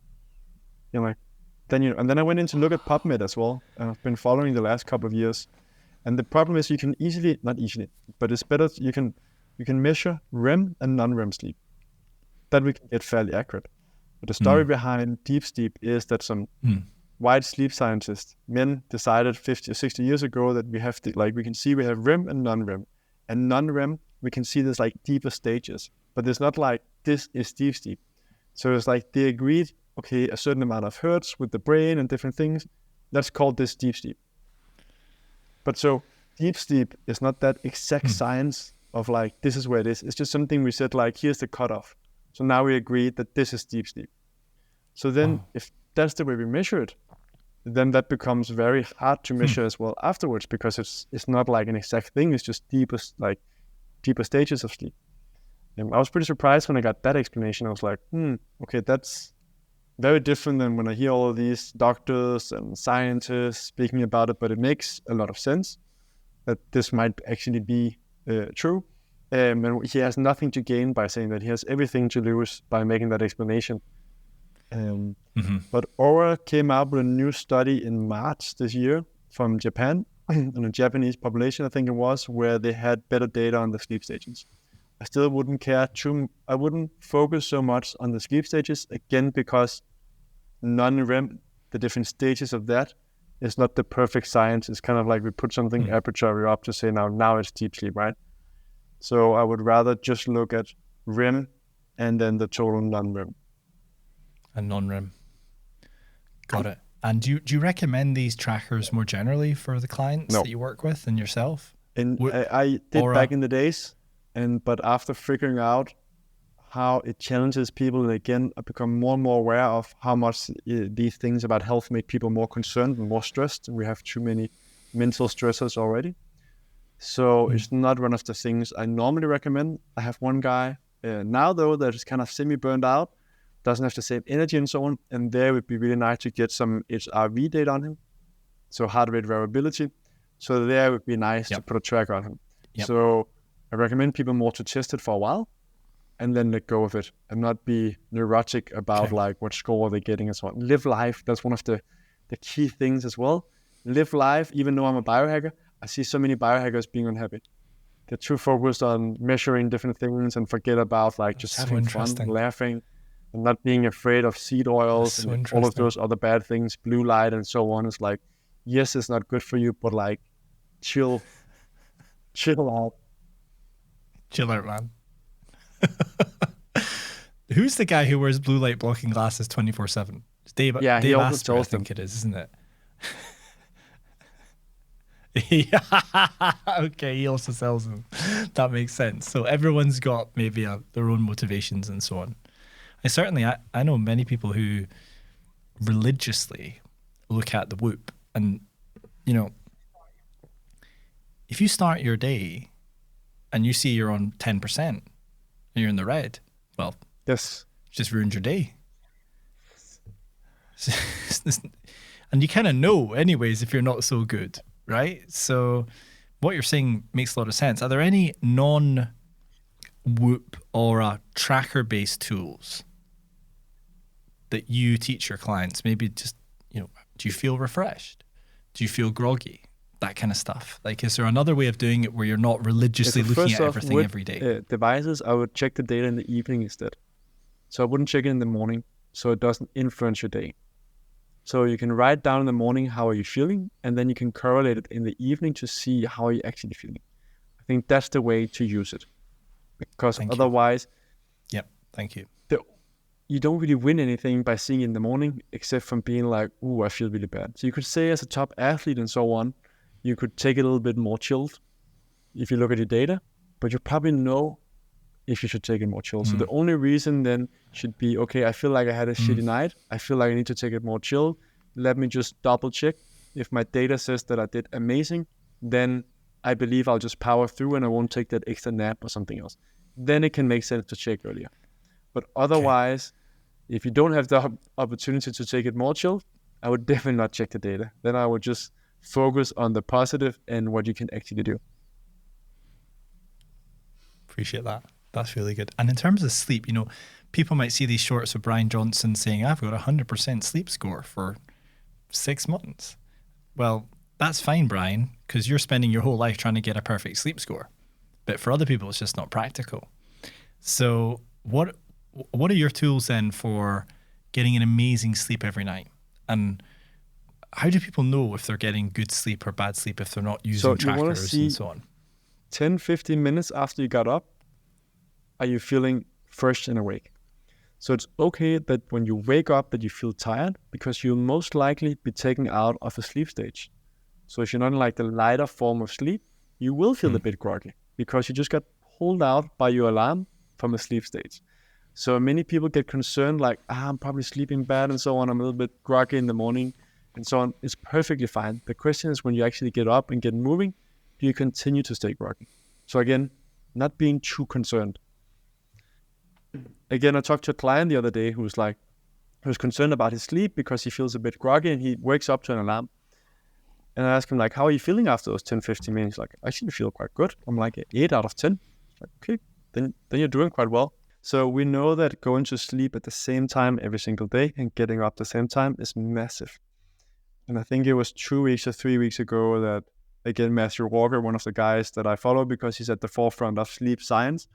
And then I went in to look at PubMed as well, and I've been following the last couple of years. And the problem is you can not easily, but it's better, you can measure REM and non-REM sleep. That we can get fairly accurate. But the story behind deep sleep is that some white sleep scientists, men, decided 50 or 60 years ago that we have we can REM and non-REM. And non-REM, we can see there's like deeper stages, but there's not like this is deep sleep. So it's like they agreed, okay, a certain amount of hertz with the brain and different things. Let's call this deep sleep. But so deep sleep is not that exact science of like, this is where it is. It's just something we said like, here's the cutoff. So now we agreed that this is deep sleep. So then if that's the way we measure it, then that becomes very hard to measure as well afterwards, because it's not like an exact thing. It's just deeper stages of sleep. And I was pretty surprised when I got that explanation. I was like, okay, that's very different than when I hear all of these doctors and scientists speaking about it, but it makes a lot of sense that this might actually be true. And he has nothing to gain by saying that. He has everything to lose by making that explanation. But Aura came out with a new study in March this year from Japan, on a Japanese population, I think it was, where they had better data on the sleep stages. I still wouldn't I wouldn't focus so much on the sleep stages, again, because non-REM, the different stages of that, is not the perfect science. It's kind of like we put something arbitrary up to say now it's deep sleep, right? So I would rather just look at REM and then the total non-REM. And non-REM. Got it. And do you recommend these trackers more generally for the clients that you work with and yourself? And I did back in the days, but after figuring out how it challenges people, and again, I become more and more aware of how much these things about health make people more concerned and more stressed. We have too many mental stressors already. So it's not one of the things I normally recommend. I have one guy now, though, that is kind of semi-burned out, doesn't have the same energy and so on. And there it would be really nice to get some HRV data on him. So heart rate variability. So there it would be nice to put a tracker on him. So I recommend people more to test it for a while and then let go of it and not be neurotic about like what score they're getting and so on. Live life. That's one of the key things as well. Live life. Even though I'm a biohacker, I see so many biohackers being unhappy. They're too focused on measuring different things and forget about like just having fun, laughing, and not being afraid of seed oils and all of those other bad things, blue light and so on. It's like, yes, it's not good for you, but like, chill out. Chill out, man. Who's the guy who wears blue light blocking glasses 24/7? It's Dave. Yeah, Dave he also Asper, tells I think them. it is, isn't it? Yeah. Okay, he also sells them. That makes sense. So everyone's got maybe their own motivations and so on. I know many people who religiously look at the Whoop, and you know, if you start your day and you see you're on 10% and you're in the red, well, yes, it just ruined your day. And you kind of know anyways if you're not so good, right? So what you're saying makes a lot of sense. Are there any non-Whoop or tracker-based tools that you teach your clients? Maybe just, do you feel refreshed? Do you feel groggy? That kind of stuff. Like, is there another way of doing it where you're not religiously looking at everything every day? Devices, I would check the data in the evening instead. So I wouldn't check it in the morning so it doesn't influence your day. So you can write down in the morning, how are you feeling? And then you can correlate it in the evening to see how are you actually feeling. I think that's the way to use it. Because otherwise... Yep, thank you. You don't really win anything by seeing it in the morning, except from being like, ooh, I feel really bad. So you could say as a top athlete and so on, you could take it a little bit more chilled if you look at your data, but you probably know if you should take it more chill. So the only reason then should be, okay, I feel like I had a shitty night. I feel like I need to take it more chill. Let me just double check. If my data says that I did amazing, then I believe I'll just power through and I won't take that extra nap or something else. Then it can make sense to check earlier. But otherwise, if you don't have the opportunity to take it more chill, I would definitely not check the data. Then I would just focus on the positive and what you can actually do. Appreciate that. That's really good. And in terms of sleep, people might see these shorts of Brian Johnson saying, I've got a 100% sleep score for 6 months. Well, that's fine, Brian, because you're spending your whole life trying to get a perfect sleep score. But for other people, it's just not practical. So what are your tools then for getting an amazing sleep every night? And how do people know if they're getting good sleep or bad sleep if they're not using trackers and so on? 10, 15 minutes after you got up, are you feeling fresh and awake. So it's okay that when you wake up that you feel tired, because you'll most likely be taken out of a sleep stage. So if you're not in like the lighter form of sleep, you will feel a bit groggy because you just got pulled out by your alarm from a sleep stage. So many people get concerned like, I'm probably sleeping bad and so on. I'm a little bit groggy in the morning and so on. It's perfectly fine. The question is when you actually get up and get moving, do you continue to stay groggy? So again, not being too concerned. Again, I talked to a client the other day who was concerned about his sleep because he feels a bit groggy and he wakes up to an alarm. And I asked him like, how are you feeling after those 10, 15 minutes? Like, I actually feel quite good. I'm like 8 out of 10. Like, okay, then you're doing quite well. So we know that going to sleep at the same time every single day and getting up at the same time is massive. And I think it was 2 weeks or 3 weeks ago that, again, Matthew Walker, one of the guys that I follow because he's at the forefront of sleep science,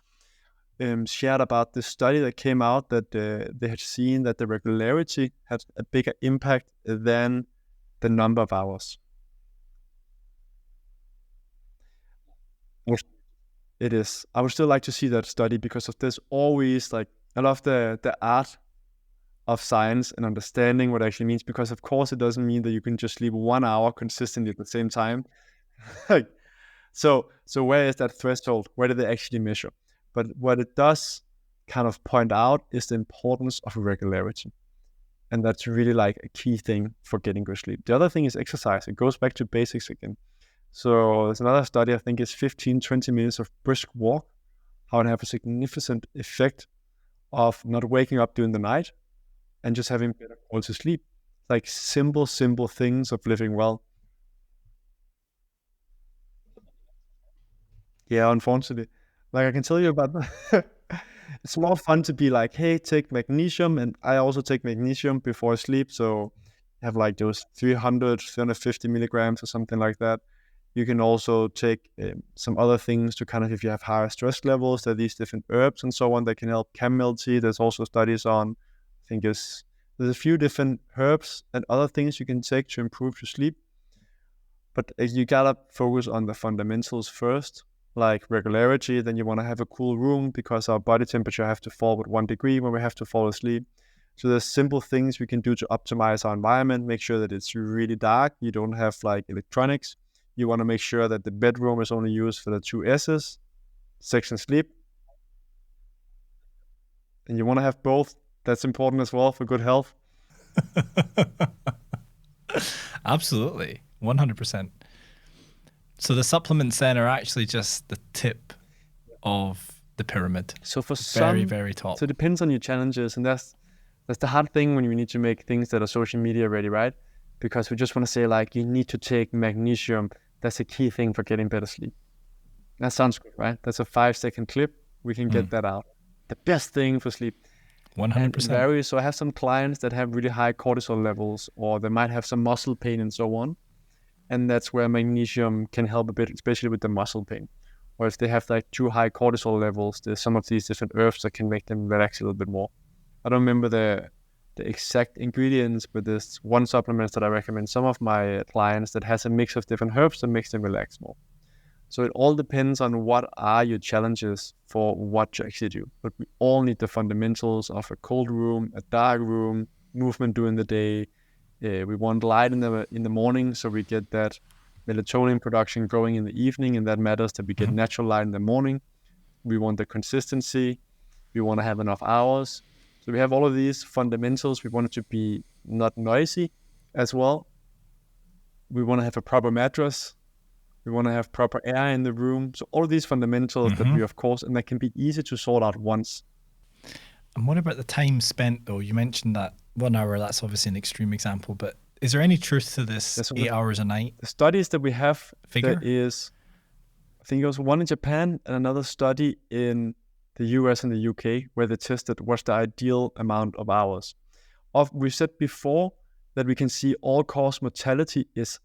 shared about this study that came out that they had seen that the regularity had a bigger impact than the number of hours. It is. I would still like to see that study because of there's always like I love the art of science and understanding what it actually means, because of course it doesn't mean that you can just sleep 1 hour consistently at the same time. Like, so where is that threshold? Where do they actually measure? But what it does kind of point out is the importance of regularity. And that's really like a key thing for getting good sleep. The other thing is exercise. It goes back to basics again. So there's another study, I think it's 15, 20 minutes of brisk walk, how it have a significant effect of not waking up during the night and just having better quality sleep. Like simple things of living well. Yeah, unfortunately. Like I can tell you about it's more fun to be like, hey, take magnesium. And I also take magnesium before I sleep. So I have like those 350 milligrams or something like that. You can also take some other things to kind of, if you have higher stress levels, there are these different herbs and so on that can help chamomile tea. There's also studies on, I think there's a few different herbs and other things you can take to improve your sleep. But you gotta focus on the fundamentals first, like regularity. Then you want to have a cool room because our body temperature have to fall with 1 degree when we have to fall asleep. So there's simple things we can do to optimize our environment, make sure that it's really dark. You don't have like electronics. You want to make sure that the bedroom is only used for the 2 S's, sex and sleep. And you want to have both. That's important as well for good health. Absolutely. 100%. So the supplements then are actually just the tip of the pyramid. So for very, some, very top. So it depends on your challenges. And that's the hard thing when you need to make things that are social media ready, right? Because we just want to say like, you need to take magnesium. That's a key thing for getting better sleep. That sounds good, right? That's a 5-second clip. We can get that out. The best thing for sleep. 100%. And it varies. So I have some clients that have really high cortisol levels, or they might have some muscle pain and so on. And that's where magnesium can help a bit, especially with the muscle pain. Or if they have like too high cortisol levels, there's some of these different herbs that can make them relax a little bit more. I don't remember the exact ingredients, but there's one supplement that I recommend some of my clients that has a mix of different herbs that makes them relax more. So it all depends on what are your challenges for what to actually do. But we all need the fundamentals of a cold room, a dark room, movement during the day. We want light in the morning, so we get that melatonin production growing in the evening, and that matters that we get natural light in the morning. We want the consistency. We want to have enough hours. So we have all of these fundamentals. We want it to be not noisy as well. We want to have a proper mattress. We want to have proper air in the room. So all of these fundamentals that we, of course, and that can be easy to sort out once. And what about the time spent though? You mentioned that 1 hour, that's obviously an extreme example, but is there any truth to this 8 hours a night? The studies that we have, figure there is, I think it was one in Japan and another study in the US and the UK where they tested what's the ideal amount of hours. We said before that we can see all-cause mortality is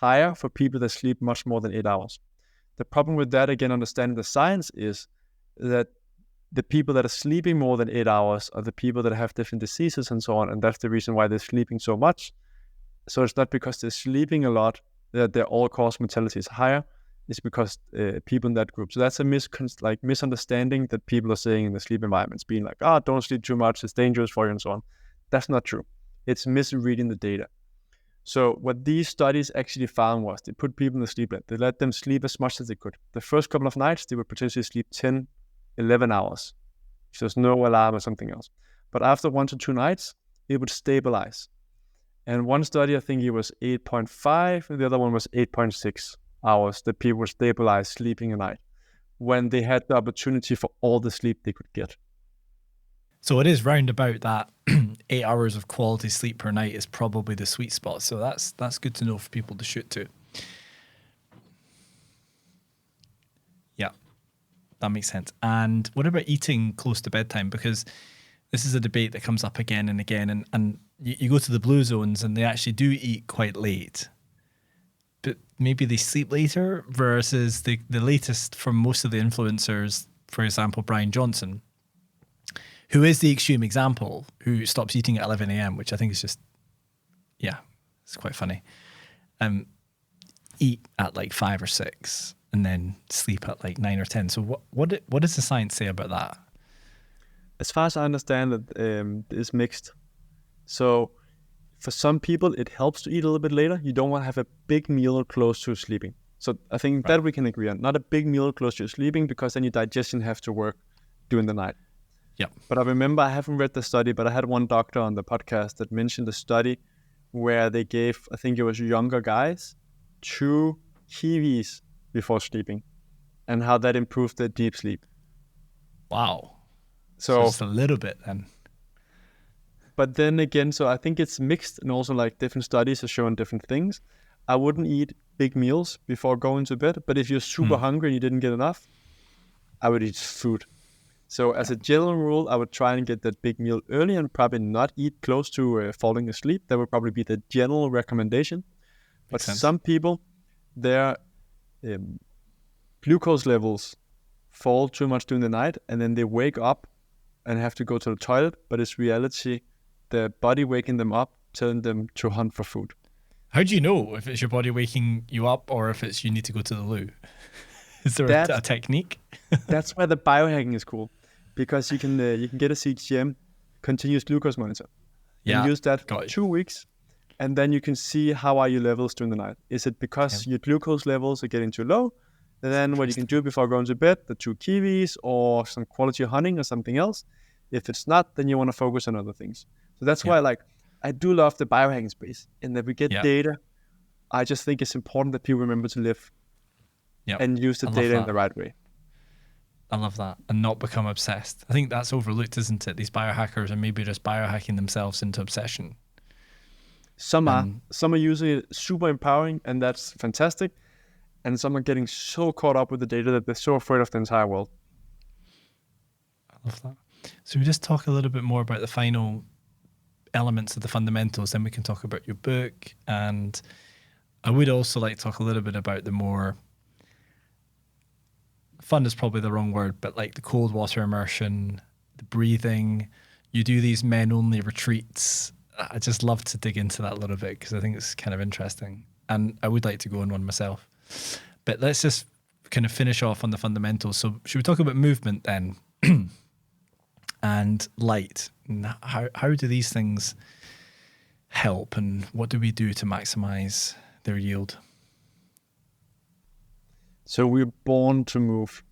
higher for people that sleep much more than 8 hours. The problem with that, again, understanding the science, is that the people that are sleeping more than 8 hours are the people that have different diseases and so on, and that's the reason why they're sleeping so much. So it's not because they're sleeping a lot that their all-cause mortality is higher. is because people in that group. So that's a misunderstanding that people are saying in the sleep environments, being like, don't sleep too much, it's dangerous for you and so on. That's not true. It's misreading the data. So what these studies actually found was they put people in the sleep lab. They let them sleep as much as they could. The first couple of nights, they would potentially sleep 10, 11 hours. If there's no alarm or something else. But after 1 to 2 nights, it would stabilize. And one study, I think it was 8.5, and the other one was 8.6 hours that people were stabilized sleeping a night when they had the opportunity for all the sleep they could get. So it is round about that 8 hours of quality sleep per night is probably the sweet spot. So that's good to know for people to shoot to. Yeah, that makes sense. And what about eating close to bedtime? Because this is a debate that comes up again and again. And you go to the blue zones and they actually do eat quite late. But maybe they sleep later versus the latest from most of the influencers, for example, Brian Johnson, who is the extreme example, who stops eating at 11 a.m., which I think is just, it's quite funny. Eat at like 5 or 6 and then sleep at like 9 or 10. So what does the science say about that? As far as I understand it, it's mixed. So for some people, it helps to eat a little bit later. You don't want to have a big meal close to sleeping. So I think that we can agree on. Not a big meal close to sleeping because then your digestion has to work during the night. Yeah. But I remember, I haven't read the study, but I had one doctor on the podcast that mentioned a study where they gave, I think it was younger guys, 2 kiwis before sleeping and how that improved their deep sleep. Wow. So just a little bit then. But then again, so I think it's mixed, and also like different studies are showing different things. I wouldn't eat big meals before going to bed, but if you're super hungry and you didn't get enough, I would eat food. So as a general rule, I would try and get that big meal early and probably not eat close to falling asleep. That would probably be the general recommendation. But some people, their glucose levels fall too much during the night, and then they wake up and have to go to the toilet, but it's reality, the body waking them up, telling them to hunt for food. How do you know if it's your body waking you up or if it's you need to go to the loo? Is there a technique? That's where the biohacking is cool, because you can get a CGM, continuous glucose monitor, and use that for 2 weeks, and then you can see how are your levels during the night. Is it because your glucose levels are getting too low? And then what you can do before going to bed, the 2 kiwis or some quality hunting or something else. If it's not, then you want to focus on other things. So that's why I do love the biohacking space, in that we get data. I just think it's important that people remember to live and use the data in the right way. I love that. And not become obsessed. I think that's overlooked, isn't it? These biohackers are maybe just biohacking themselves into obsession. Some are using it super empowering, and that's fantastic. And some are getting so caught up with the data that they're so afraid of the entire world. I love that. So we just talk a little bit more about the final elements of the fundamentals, then we can talk about your book. And I would also like to talk a little bit about the more fun is probably the wrong word, but like the cold water immersion, the breathing. You do these men only retreats. I just love to dig into that a little bit because I think it's kind of interesting. And I would like to go on one myself. But let's just kind of finish off on the fundamentals. So should we talk about movement then? And light? How do these things help, and what do we do to maximize their yield? So we're born to move.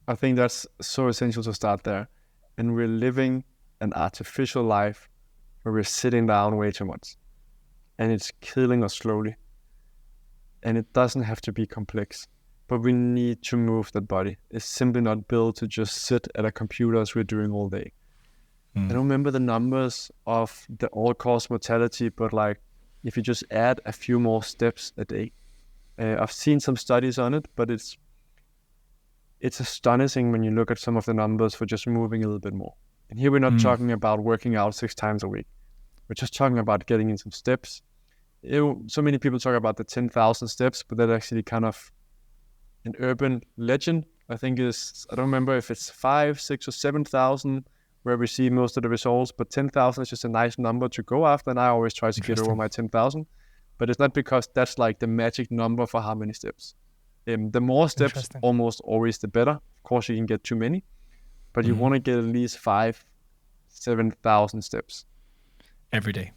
I think that's so essential to start there. And we're living an artificial life where we're sitting down way too much. And it's killing us slowly. And it doesn't have to be complex, but we need to move that body. It's simply not built to just sit at a computer as we're doing all day. I don't remember the numbers of the all-cause mortality, but like if you just add a few more steps a day. I've seen some studies on it, but it's astonishing when you look at some of the numbers for just moving a little bit more. And here we're not talking about working out 6 times a week. We're just talking about getting in some steps. So many people talk about the 10,000 steps, but that's actually kind of an urban legend. I think I don't remember if it's 5, 6, or 7,000 where we see most of the results, but 10,000 is just a nice number to go after, and I always try to get over my 10,000. but it's not because that's like the magic number for how many steps. The more steps, Interesting. almost always the better. Of course, you can get too many, but you want to get at least 7,000 steps Every day.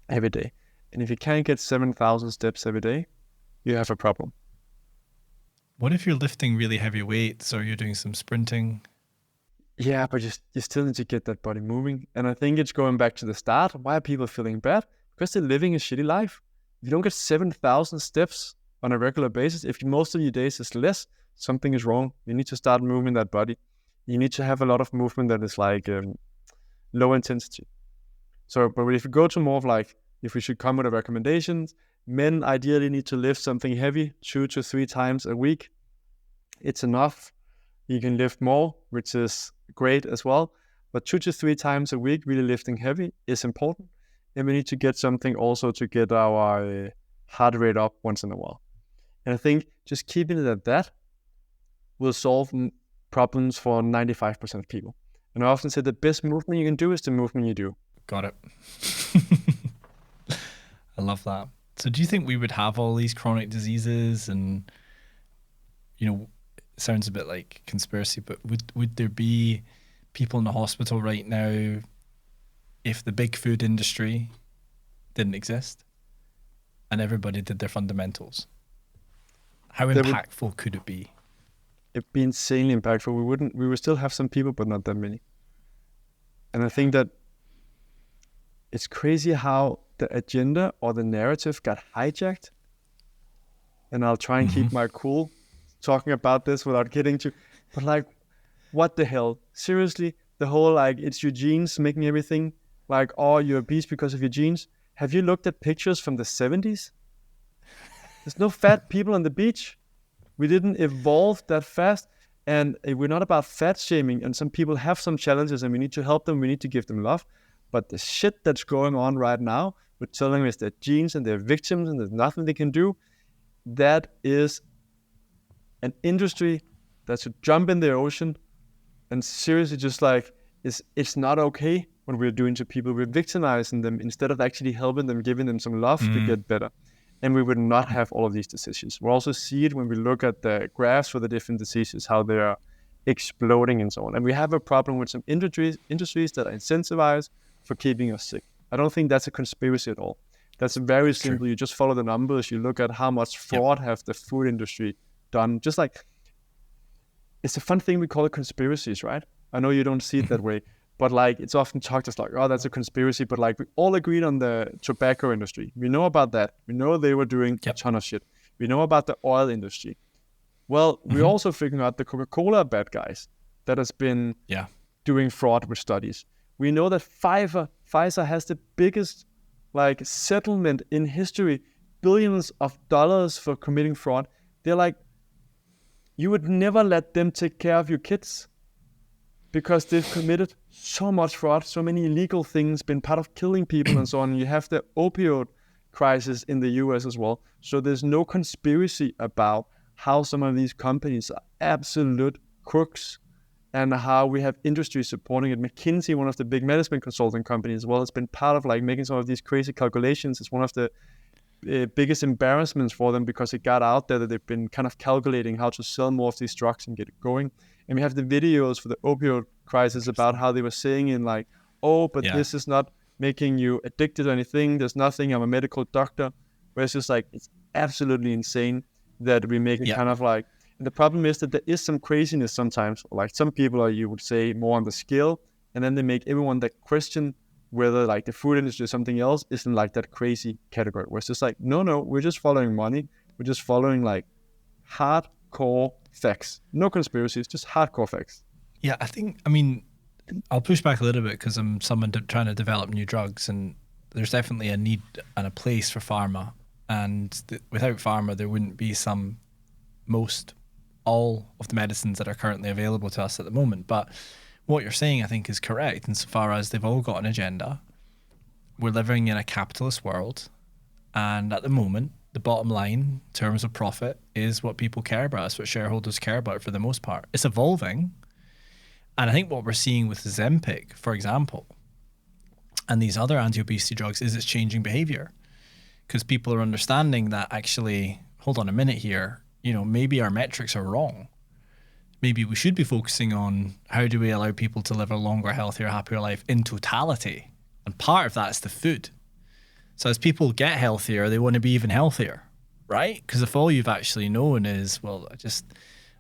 every day. And if you can't get 7,000 steps every day, you have a problem. What if you're lifting really heavy weights or you're doing some sprinting? Yeah, but you still need to get that body moving. And I think it's going back to the start. Why are people feeling bad? Because they're living a shitty life. If you don't get 7,000 steps on a regular basis, if most of your days is less, something is wrong. You need to start moving that body. You need to have a lot of movement that is like low intensity. So, but if you go to more of like, if we should come with the recommendations, men ideally need to lift something heavy 2 to 3 times a week. It's enough. You can lift more, which is great as well. But 2 to 3 times a week, really lifting heavy is important. And we need to get something also to get our heart rate up once in a while. And I think just keeping it at that will solve problems for 95% of people. And I often say the best movement you can do is the movement you do. Got it. I love that. So do you think we would have all these chronic diseases and, you know, it sounds a bit like conspiracy, but would there be people in the hospital right now if the big food industry didn't exist and everybody did their fundamentals? How impactful could it be? It'd be insanely impactful. We would still have some people, but not that many. And I think that it's crazy how the agenda or the narrative got hijacked. And I'll try and keep my cool talking about this without getting to, but like, what the hell? Seriously, the whole like, it's your genes making everything, like, oh, you're obese because of your genes. Have you looked at pictures from the 70s? There's no fat people on the beach. We didn't evolve that fast. And we're not about fat shaming. And some people have some challenges and we need to help them. We need to give them love. But the shit that's going on right now, with telling us their genes and they're victims and there's nothing they can do, that is an industry that should jump in the ocean and seriously just like, it's not okay what we're doing to people. We're victimizing them instead of actually helping them, giving them some love to get better. And we would not have all of these decisions. We also see it when we look at the graphs for the different diseases, how they are exploding and so on. And we have a problem with some industries that are incentivized for keeping us sick. I don't think that's a conspiracy at all. That's very simple. True. You just follow the numbers. You look at how much fraud have the food industry done. Just like, it's a fun thing we call it conspiracies, right? I know you don't see it that way, but like it's often talked as like, oh, that's a conspiracy. But like we all agreed on the tobacco industry. We know about that. We know they were doing a ton of shit. We know about the oil industry. Well, we're also figuring out the Coca-Cola bad guys that has been doing fraud with studies. We know that Pfizer has the biggest like settlement in history, billions of dollars for committing fraud. They're like, you would never let them take care of your kids because they've committed so much fraud, so many illegal things, been part of killing people and so on. You have the opioid crisis in the US as well. So there's no conspiracy about how some of these companies are absolute crooks and how we have industry supporting it. McKinsey, one of the big management consulting companies as well, has been part of like making some of these crazy calculations. It's one of the biggest embarrassments for them because it got out there that they've been kind of calculating how to sell more of these drugs and get it going. And we have the videos for the opioid crisis about how they were saying in like, oh, but this is not making you addicted to anything. There's nothing. I'm a medical doctor. Where it's just like, it's absolutely insane that we make it kind of like, and the problem is that there is some craziness sometimes. Like some people are, you would say, more on the scale, and then they make everyone that question whether like the food industry or something else isn't like that crazy category. Where it's just like, no, we're just following money. We're just following like hardcore facts. No conspiracies, just hardcore facts. Yeah, I mean, I'll push back a little bit because I'm someone trying to develop new drugs, and there's definitely a need and a place for pharma. And without pharma, there wouldn't be all of the medicines that are currently available to us at the moment. But what you're saying, I think, is correct insofar as they've all got an agenda. We're living in a capitalist world. And at the moment, the bottom line in terms of profit is what people care about. It's what shareholders care about for the most part. It's evolving. And I think what we're seeing with Ozempic, for example, and these other anti-obesity drugs is it's changing behavior, because people are understanding that actually, hold on a minute here, maybe our metrics are wrong. Maybe we should be focusing on how do we allow people to live a longer, healthier, happier life in totality. And part of that is the food. So as people get healthier, they want to be even healthier, right? Because if all you've actually known is, well,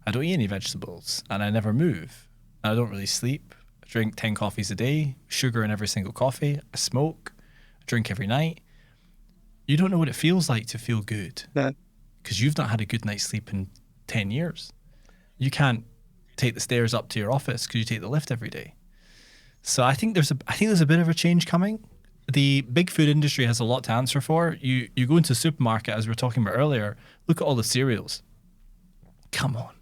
I don't eat any vegetables and I never move. And I don't really sleep. I drink 10 coffees a day, sugar in every single coffee. I smoke, I drink every night. You don't know what it feels like to feel good, because you've not had a good night's sleep in 10 years. You can't take the stairs up to your office because you take the lift every day. So I think there's a bit of a change coming. The big food industry has a lot to answer for. You go into a supermarket, as we were talking about earlier, look at all the cereals. Come on.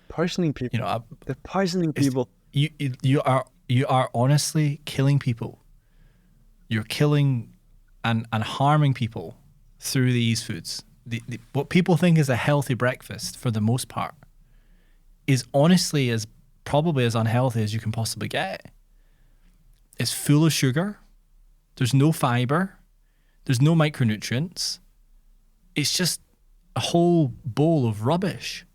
Poisoning people. They're poisoning people. You are honestly killing people. You're killing and harming people through these foods. What people think is a healthy breakfast, for the most part, is honestly probably as unhealthy as you can possibly get. It's full of sugar. There's no fiber. There's no micronutrients. It's just a whole bowl of rubbish.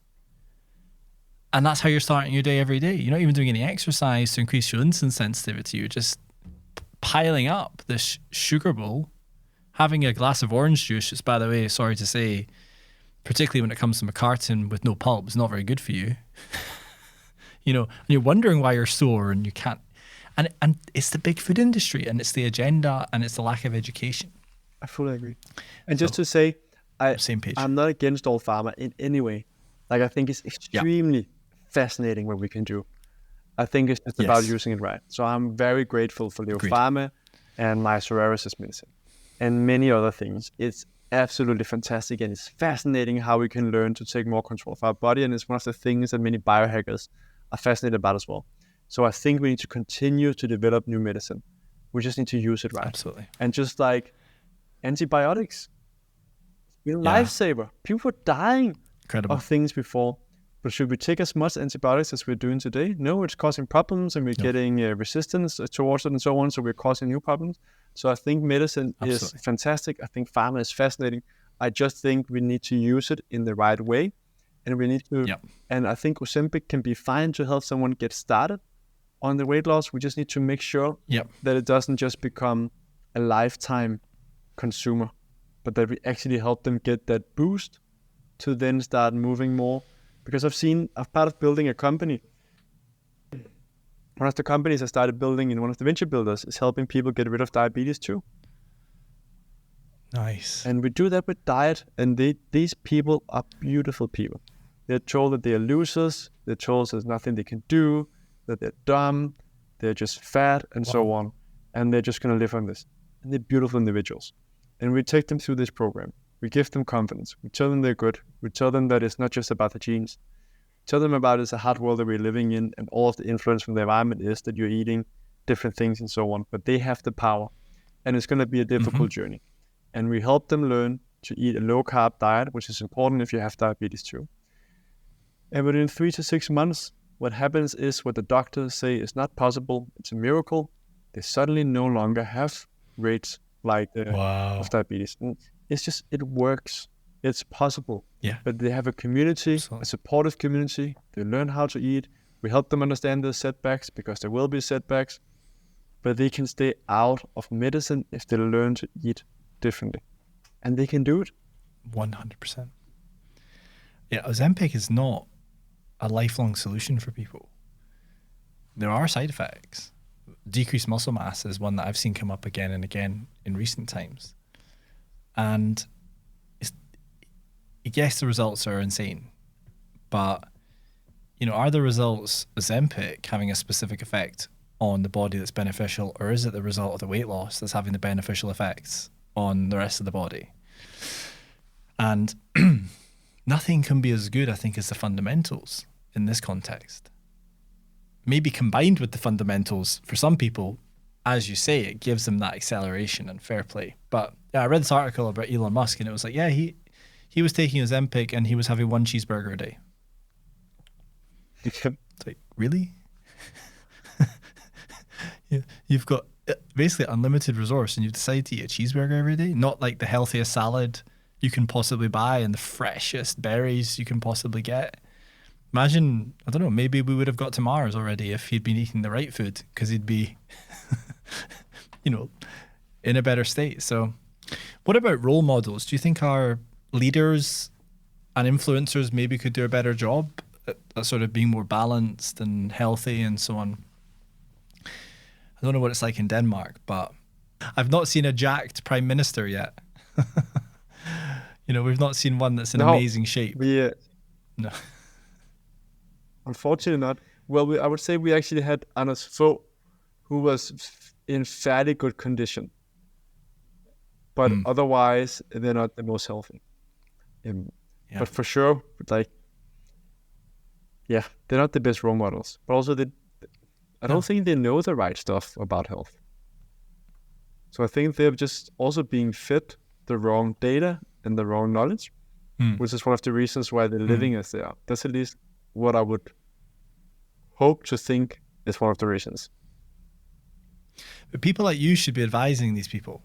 And that's how you're starting your day every day. You're not even doing any exercise to increase your insulin sensitivity. You're just piling up this sugar bowl, having a glass of orange juice, which, by the way, sorry to say, particularly when it comes from a carton with no pulp, is not very good for you. And you're wondering why you're sore and you can't. And it's the big food industry, and it's the agenda, and it's the lack of education. I fully agree. And just to say, same page. I'm not against all pharma in any way. Like, I think it's extremely fascinating what we can do. I think it's just about using it right. So I'm very grateful for Leo Pharma and my psoriasis medicine and many other things. It's absolutely fantastic, and it's fascinating how we can learn to take more control of our body, and it's one of the things that many biohackers are fascinated about as well. So I think we need to continue to develop new medicine. We just need to use it right. Absolutely. And just like antibiotics, it's been a lifesaver. People were dying of things before. But should we take as much antibiotics as we're doing today? No, it's causing problems, and we're getting resistance towards it and so on. So we're causing new problems. So I think medicine is fantastic. I think pharma is fascinating. I just think we need to use it in the right way. And we need to, and I think Ozempic can be fine to help someone get started on the weight loss. We just need to make sure that it doesn't just become a lifetime consumer, but that we actually help them get that boost to then start moving more. Because I'm part of building a company. One of the companies I started building in one of the venture builders is helping people get rid of diabetes too. Nice. And we do that with diet, and these people are beautiful people. They're told that they are losers, they're told there's nothing they can do, that they're dumb, they're just fat, and so on. And they're just going to live on this. And they're beautiful individuals. And we take them through this program. We give them confidence. We tell them they're good. We tell them that it's not just about the genes. Tell them about it's a hard world that we're living in, and all of the influence from the environment is that you're eating different things and so on. But they have the power. And it's going to be a difficult journey. And we help them learn to eat a low-carb diet, which is important if you have diabetes too. And within 3 to 6 months, what happens is what the doctors say is not possible. It's a miracle. They suddenly no longer have rates like of diabetes. And it's just, it works. It's possible. Yeah. But they have a community, a supportive community. They learn how to eat. We help them understand the setbacks, because there will be setbacks. But they can stay out of medicine if they learn to eat differently. And they can do it. 100%. Yeah, Ozempic is not a lifelong solution for people. There are side effects. Decreased muscle mass is one that I've seen come up again and again in recent times. And yes, the results are insane. But, are the results Ozempic having a specific effect on the body that's beneficial, or is it the result of the weight loss that's having the beneficial effects on the rest of the body? And nothing can be as good, I think, as the fundamentals in this context. Maybe combined with the fundamentals, for some people, as you say, it gives them that acceleration and fair play. But yeah, I read this article about Elon Musk, and it was like, yeah, he was taking Ozempic and he was having 1 cheeseburger a day. It's like, really? You've got basically unlimited resource and you decide to eat a cheeseburger every day, not like the healthiest salad you can possibly buy and the freshest berries you can possibly get. Imagine, I don't know, maybe we would have got to Mars already if he'd been eating the right food, because he'd be, in a better state. So what about role models? Do you think our leaders and influencers maybe could do a better job at sort of being more balanced and healthy and so on? I don't know what it's like in Denmark, but I've not seen a jacked prime minister yet. We've not seen one that's in amazing shape. No. Unfortunately not. Well, I would say we actually had Anders Fogh, who was in fairly good condition. But otherwise, they're not the most healthy. But for sure, they're not the best role models. But also, I don't think they know the right stuff about health. So I think they're just also being fed the wrong data and the wrong knowledge, which is one of the reasons why they're living as they are. That's at least what I would hope to think is one of the reasons. But people like you should be advising these people.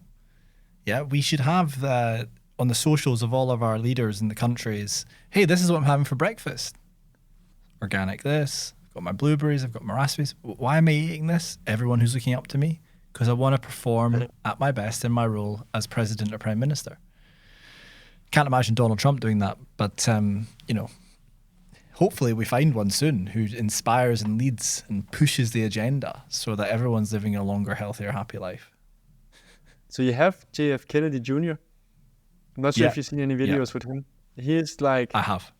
Yeah, we should have on the socials of all of our leaders in the countries, hey, this is what I'm having for breakfast. Organic this, I've got my blueberries, I've got my raspberries. Why am I eating this? Everyone who's looking up to me, because I want to perform at my best in my role as president or prime minister. Can't imagine Donald Trump doing that, but hopefully we find one soon who inspires and leads and pushes the agenda so that everyone's living a longer, healthier, happy life. So you have JF Kennedy Jr. I'm not sure if you've seen any videos with him. He is like... I have.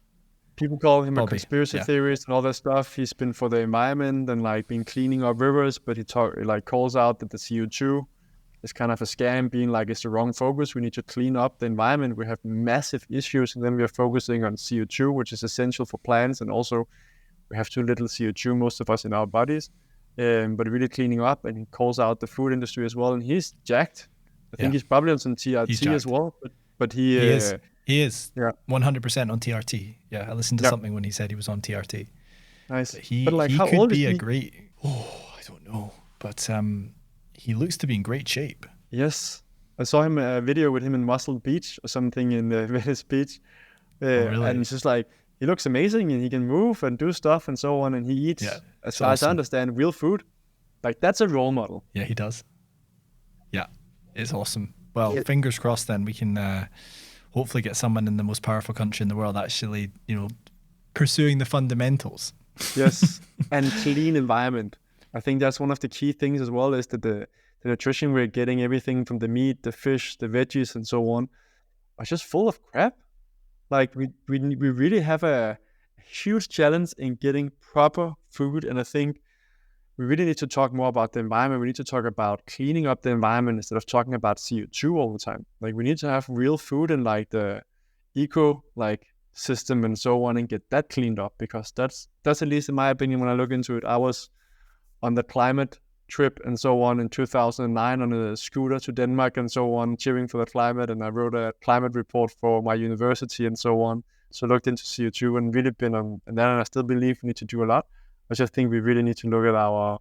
People call him a conspiracy theorist and all that stuff. He's been for the environment and been cleaning up rivers, but he calls out that the CO2 is kind of a scam, being like it's the wrong focus. We need to clean up the environment. We have massive issues, and then we are focusing on CO2, which is essential for plants, and also we have too little CO2, most of us in our bodies. But really cleaning up, and he calls out the food industry as well. And he's jacked. I think he's probably on some TRT as well, but he is. He is 100% on TRT. Yeah, I listened to something when he said he was on TRT. Nice. But he how could old be is a great... I don't know. But he looks to be in great shape. Yes. I saw him a video with him in Muscle Beach or something in Venice Beach. Really? And it's just he looks amazing and he can move and do stuff and so on. And he eats, as far as I understand, real food. That's a role model. Yeah, he does. Yeah, it's awesome. Well, fingers crossed then we can... hopefully get someone in the most powerful country in the world actually, pursuing the fundamentals. Yes, and clean environment. I think that's one of the key things as well, is that the nutrition we're getting, everything from the meat, the fish, the veggies, and so on, are just full of crap. We really have a huge challenge in getting proper food, and I think we really need to talk more about the environment. We need to talk about cleaning up the environment instead of talking about CO2 all the time. We need to have real food and the eco system and so on, and get that cleaned up, because that's at least in my opinion, when I look into it. I was on the climate trip and so on in 2009 on a scooter to Denmark and so on, cheering for the climate, and I wrote a climate report for my university and so on. So I looked into CO2 and really been on, and then I still believe we need to do a lot. I just think we really need to look at our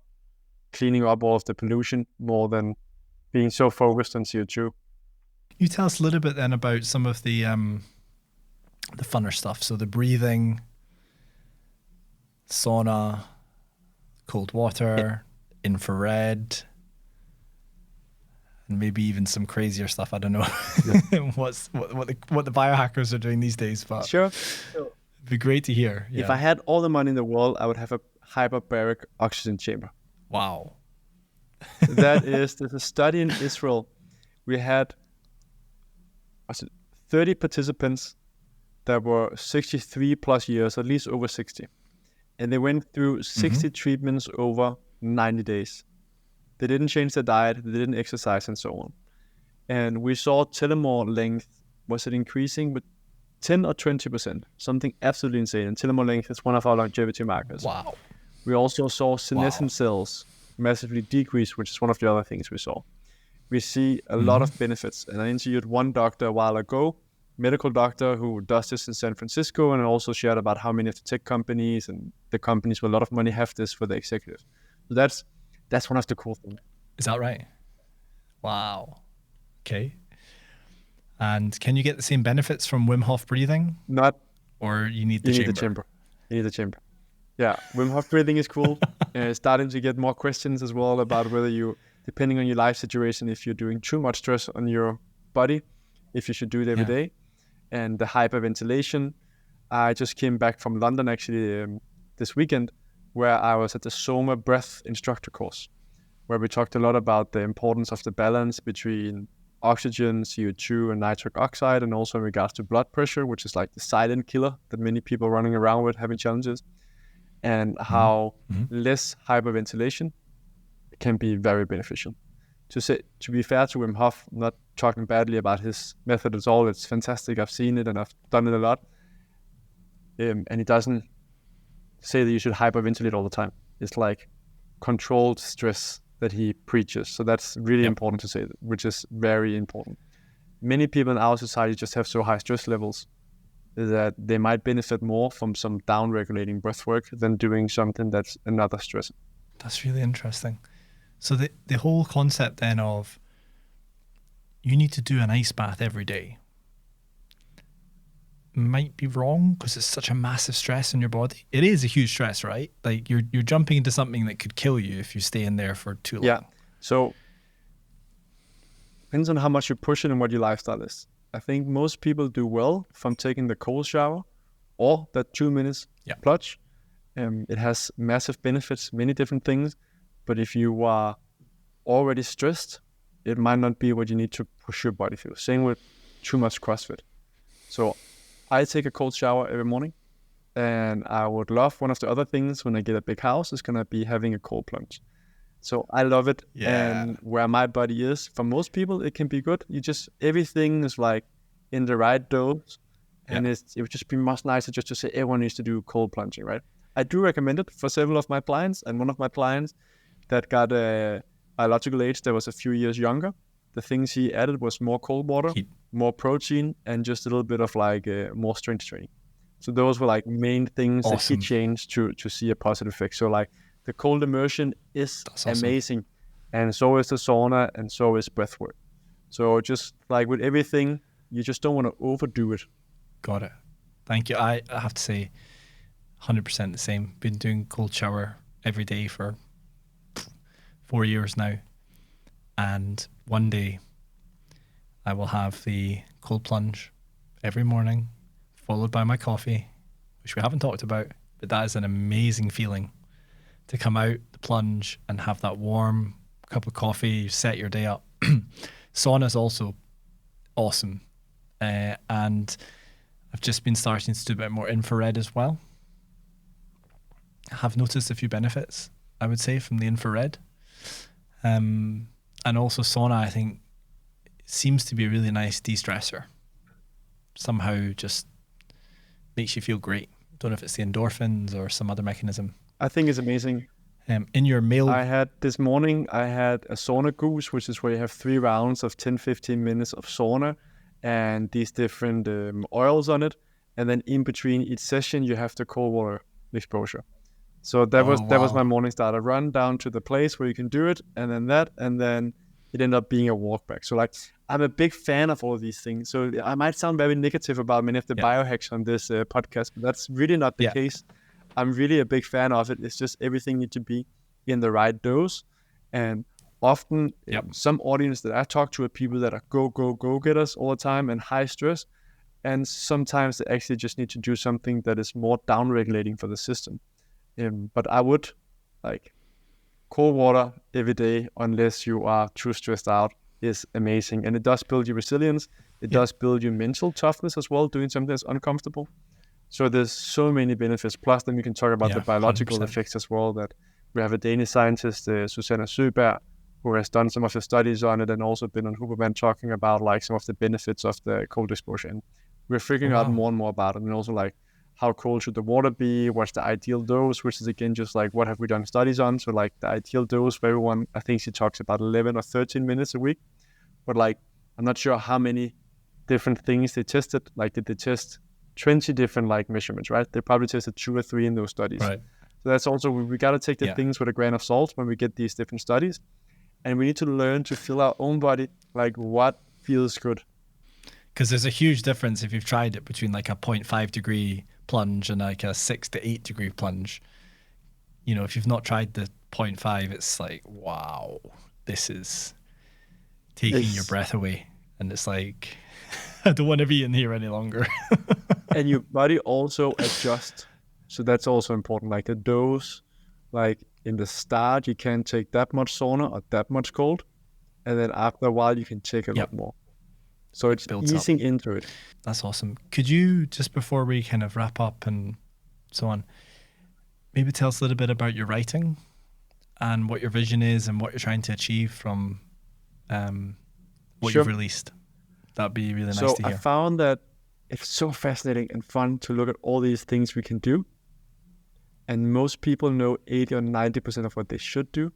cleaning up all of the pollution more than being so focused on CO2. Can you tell us a little bit then about some of the funner stuff? So the breathing, sauna, cold water, infrared, and maybe even some crazier stuff. I don't know what the biohackers are doing these days, but sure. It'd be great to hear. Yeah. If I had all the money in the world, I would have a hyperbaric oxygen chamber. Wow. There's a study in Israel. We had 30 participants that were 63 plus years, at least over 60. And they went through 60 treatments over 90 days. They didn't change their diet, they didn't exercise, and so on. And we saw telomere length, was it increasing with 10 or 20%, something absolutely insane. And telomere length is one of our longevity markers. Wow. We also saw senescent cells massively decrease, which is one of the other things we saw. We see a lot of benefits. And I interviewed one doctor a while ago, medical doctor who does this in San Francisco, and also shared about how many of the tech companies and the companies with a lot of money have this for the executives. So that's one of the cool things. Is that right? Wow. Okay. And can you get the same benefits from Wim Hof breathing? Not, Or you need the you chamber? need the chamber. You need the chamber. Yeah, Wim Hof breathing is cool. Starting to get more questions as well about whether you, depending on your life situation, if you're doing too much stress on your body, if you should do it every day. And the hyperventilation. I just came back from London actually this weekend, where I was at the Sauna breath instructor course, where we talked a lot about the importance of the balance between oxygen, CO2, and nitric oxide, and also in regards to blood pressure, which is like the silent killer that many people are running around with having challenges, and how less hyperventilation can be very beneficial. To be fair to Wim Hof, I'm not talking badly about his method at all. It's fantastic. I've seen it and I've done it a lot. And he doesn't say that you should hyperventilate all the time. It's like controlled stress that he preaches. So that's really important to say, which is very important. Many people in our society just have so high stress levels that they might benefit more from some down-regulating breath work than doing something that's another stress. That's really interesting. So the whole concept then of you need to do an ice bath every day might be wrong because it's such a massive stress on your body. It is a huge stress, right? Like you're jumping into something that could kill you if you stay in there for too long. Yeah. So depends on how much you push it and what your lifestyle is. I think most people do well from taking the cold shower or that 2 minutes plunge. It has massive benefits, many different things. But if you are already stressed, it might not be what you need to push your body through. Same with too much CrossFit. So I take a cold shower every morning, and I would love, one of the other things when I get a big house is going to be having a cold plunge. So I love it. Yeah. And where my body is, for most people, it can be good. Everything is like in the right dose. And it would just be much nicer just to say everyone needs to do cold plunging, right? I do recommend it for several of my clients, and one of my clients that got a biological age that was a few years younger, the things he added was more cold water, more protein, and just a little bit of like more strength training. So those were like main things that he changed to see a positive effect. So like the cold immersion is amazing, and so is the sauna, and so is breathwork. So just like with everything, you just don't want to overdo it. Got it. Thank you. I have to say 100% the same. Been doing cold shower every day for 4 years now. And one day I will have the cold plunge every morning, followed by my coffee, which we haven't talked about, but that is an amazing feeling to come out, the plunge, and have that warm cup of coffee, you set your day up. Sauna is also awesome. And I've just been starting to do a bit more infrared as well. I have noticed a few benefits, I would say, from the infrared. And also sauna, I think, seems to be a really nice de-stressor. Somehow just makes you feel great. Don't know if it's the endorphins or some other mechanism. I think it's amazing. In your mail... This morning, I had a sauna goose, which is where you have 3 rounds of 10-15 minutes of sauna and these different oils on it. And then in between each session, you have the cold water exposure. So that was my morning start. I run down to the place where you can do it, and then it ended up being a walk back. So like, I'm a big fan of all of these things. So I might sound very negative about many of the biohacks on this podcast, but that's really not the case. I'm really a big fan of it. It's just everything needs to be in the right dose. And often some audience that I talk to are people that are go getters all the time and high stress. And sometimes they actually just need to do something that is more down regulating for the system. But I would like cold water every day unless you are too stressed out is amazing. And it does build your resilience. It does build your mental toughness as well, doing something that's uncomfortable. So there's so many benefits. Plus then we can talk about the biological 100%. Effects as well, that we have a Danish scientist, Susanne Søberg, who has done some of the studies on it and also been on Hyperbaric talking about like some of the benefits of the cold exposure. And we're figuring out more and more about it. And also like, how cold should the water be? What's the ideal dose? Which is again just like what have we done studies on? So like the ideal dose for everyone, I think she talks about 11 or 13 minutes a week. But like I'm not sure how many different things they tested. Like did they test 20 different like measurements, right? They probably tested 2 or 3 in those studies. Right. So that's also we got to take the things with a grain of salt when we get these different studies. And we need to learn to feel our own body, like what feels good. Because there's a huge difference if you've tried it between like a 0.5 degree plunge and like a 6 to 8 degree plunge. You know, if you've not tried the 0.5, it's like, wow, this is taking your breath away. And it's like, I don't want to be in here any longer. And your body also adjusts. So that's also important. Like the dose, like in the start, you can't take that much sauna or that much cold. And then after a while, you can take a lot more. So it's easing into it. That's awesome. Could you, just before we kind of wrap up and so on, maybe tell us a little bit about your writing and what your vision is and what you're trying to achieve from what you've released? That'd be really nice to hear. So I found that it's so fascinating and fun to look at all these things we can do. And most people know 80 or 90% of what they should do,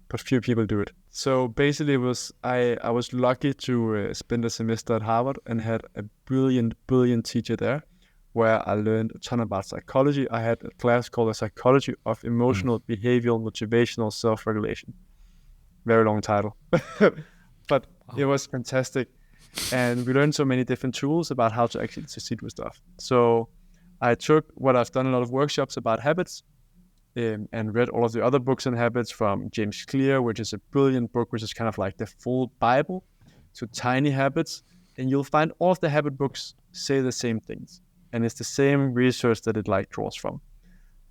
but few people do it. So basically I was lucky to spend a semester at Harvard and had a brilliant teacher there where I learned a ton about psychology. I had a class called The Psychology of Emotional, Behavioral, Motivational Self-Regulation. Very long title. But it was fantastic. And we learned so many different tools about how to actually succeed with stuff. So I took what I've done a lot of workshops about habits and read all of the other books on habits from James Clear, which is a brilliant book, which is kind of like the full Bible to tiny habits. And you'll find all of the habit books say the same things. And it's the same research that it like draws from.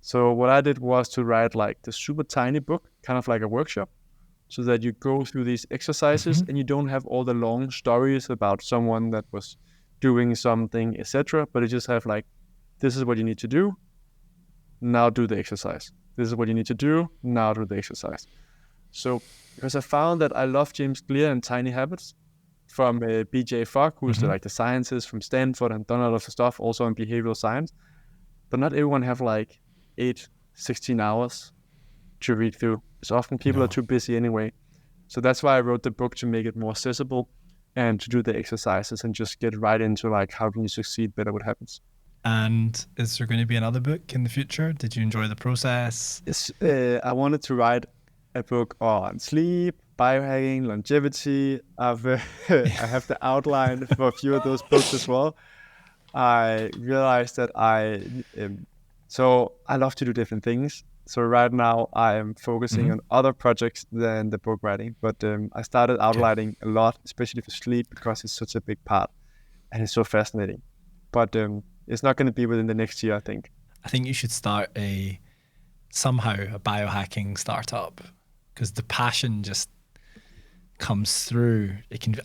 So what I did was to write like the super tiny book, kind of like a workshop, so that you go through these exercises and you don't have all the long stories about someone that was doing something, etc. But you just have like, this is what you need to do. Now do the exercise. This is what you need to do. Now do the exercise. So because I found that I love James Clear and Tiny Habits from BJ Fogg, who's like the scientist from Stanford and done a lot of stuff also in behavioral science. But not everyone have like 16 hours to read through. So often people are too busy anyway. So that's why I wrote the book, to make it more accessible and to do the exercises and just get right into like, how can you succeed better with habits? And is there going to be another book in the future? Did you enjoy the process? Yes, I wanted to write a book on sleep, biohacking, longevity. I have the outline for a few of those books as well. I realized that so I love to do different things. So right now I am focusing on other projects than the book writing. But I started outlining a lot, especially for sleep, because it's such a big part and it's so fascinating. But it's not going to be within the next year, I think. I think you should start somehow a biohacking startup, because the passion just comes through.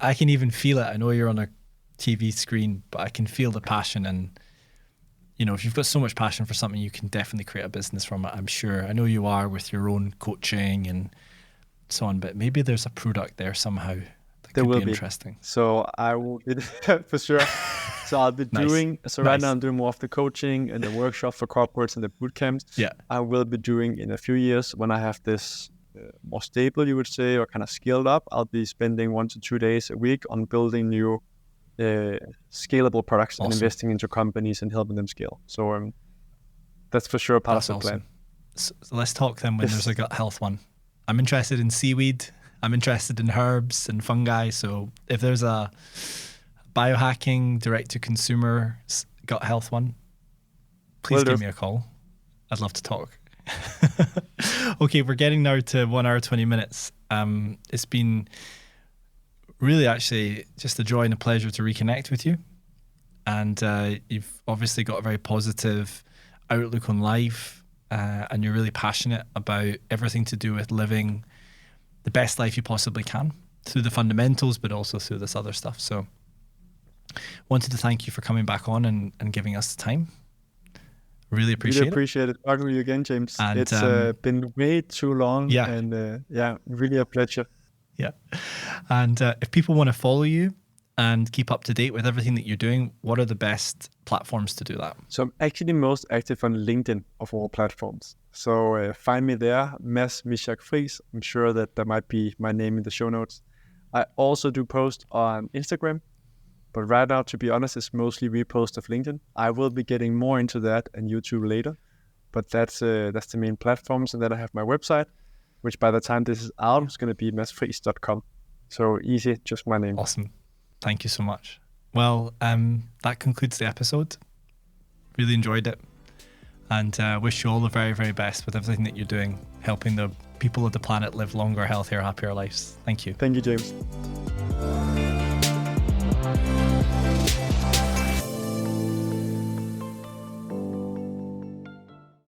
I can even feel it. I know you're on a TV screen, but I can feel the passion. And you know, if you've got so much passion for something, you can definitely create a business from it, I'm sure. I know you are with your own coaching and so on, but maybe there's a product there somehow that could be interesting. So I will be for sure. So I'll be doing, right now I'm doing more of the coaching and the workshop for corporates and the boot camps. Yeah. I will be doing in a few years, when I have this more stable, you would say, or kind of scaled up, I'll be spending 1 to 2 days a week on building new scalable products and investing into companies and helping them scale. So that's for sure part of the plan. So let's talk then when there's a gut health one. I'm interested in seaweed. I'm interested in herbs and fungi. So if there's a biohacking direct-to-consumer gut health one, please give me a call. I'd love to talk. Okay, we're getting now to 1 hour, 20 minutes. It's been really actually just a joy and a pleasure to reconnect with you. And you've obviously got a very positive outlook on life, and you're really passionate about everything to do with living the best life you possibly can through the fundamentals, but also through this other stuff. So wanted to thank you for coming back on and giving us the time. Really appreciate it. Talking with you again, James. And, it's been way too long. Yeah. And really a pleasure. Yeah. And if people want to follow you and keep up to date with everything that you're doing, what are the best platforms to do that? So I'm actually most active on LinkedIn of all platforms. So find me there, Mads Friis. I'm sure that there might be my name in the show notes. I also do post on Instagram, but right now, to be honest, it's mostly repost of LinkedIn. I will be getting more into that and YouTube later, but that's the main platforms. And then I have my website, which by the time this is out is going to be madsfriis.com. So easy, just my name. Awesome. Thank you so much. Well, that concludes the episode. Really enjoyed it. And wish you all the very, very best with everything that you're doing, helping the people of the planet live longer, healthier, happier lives. Thank you. Thank you, James.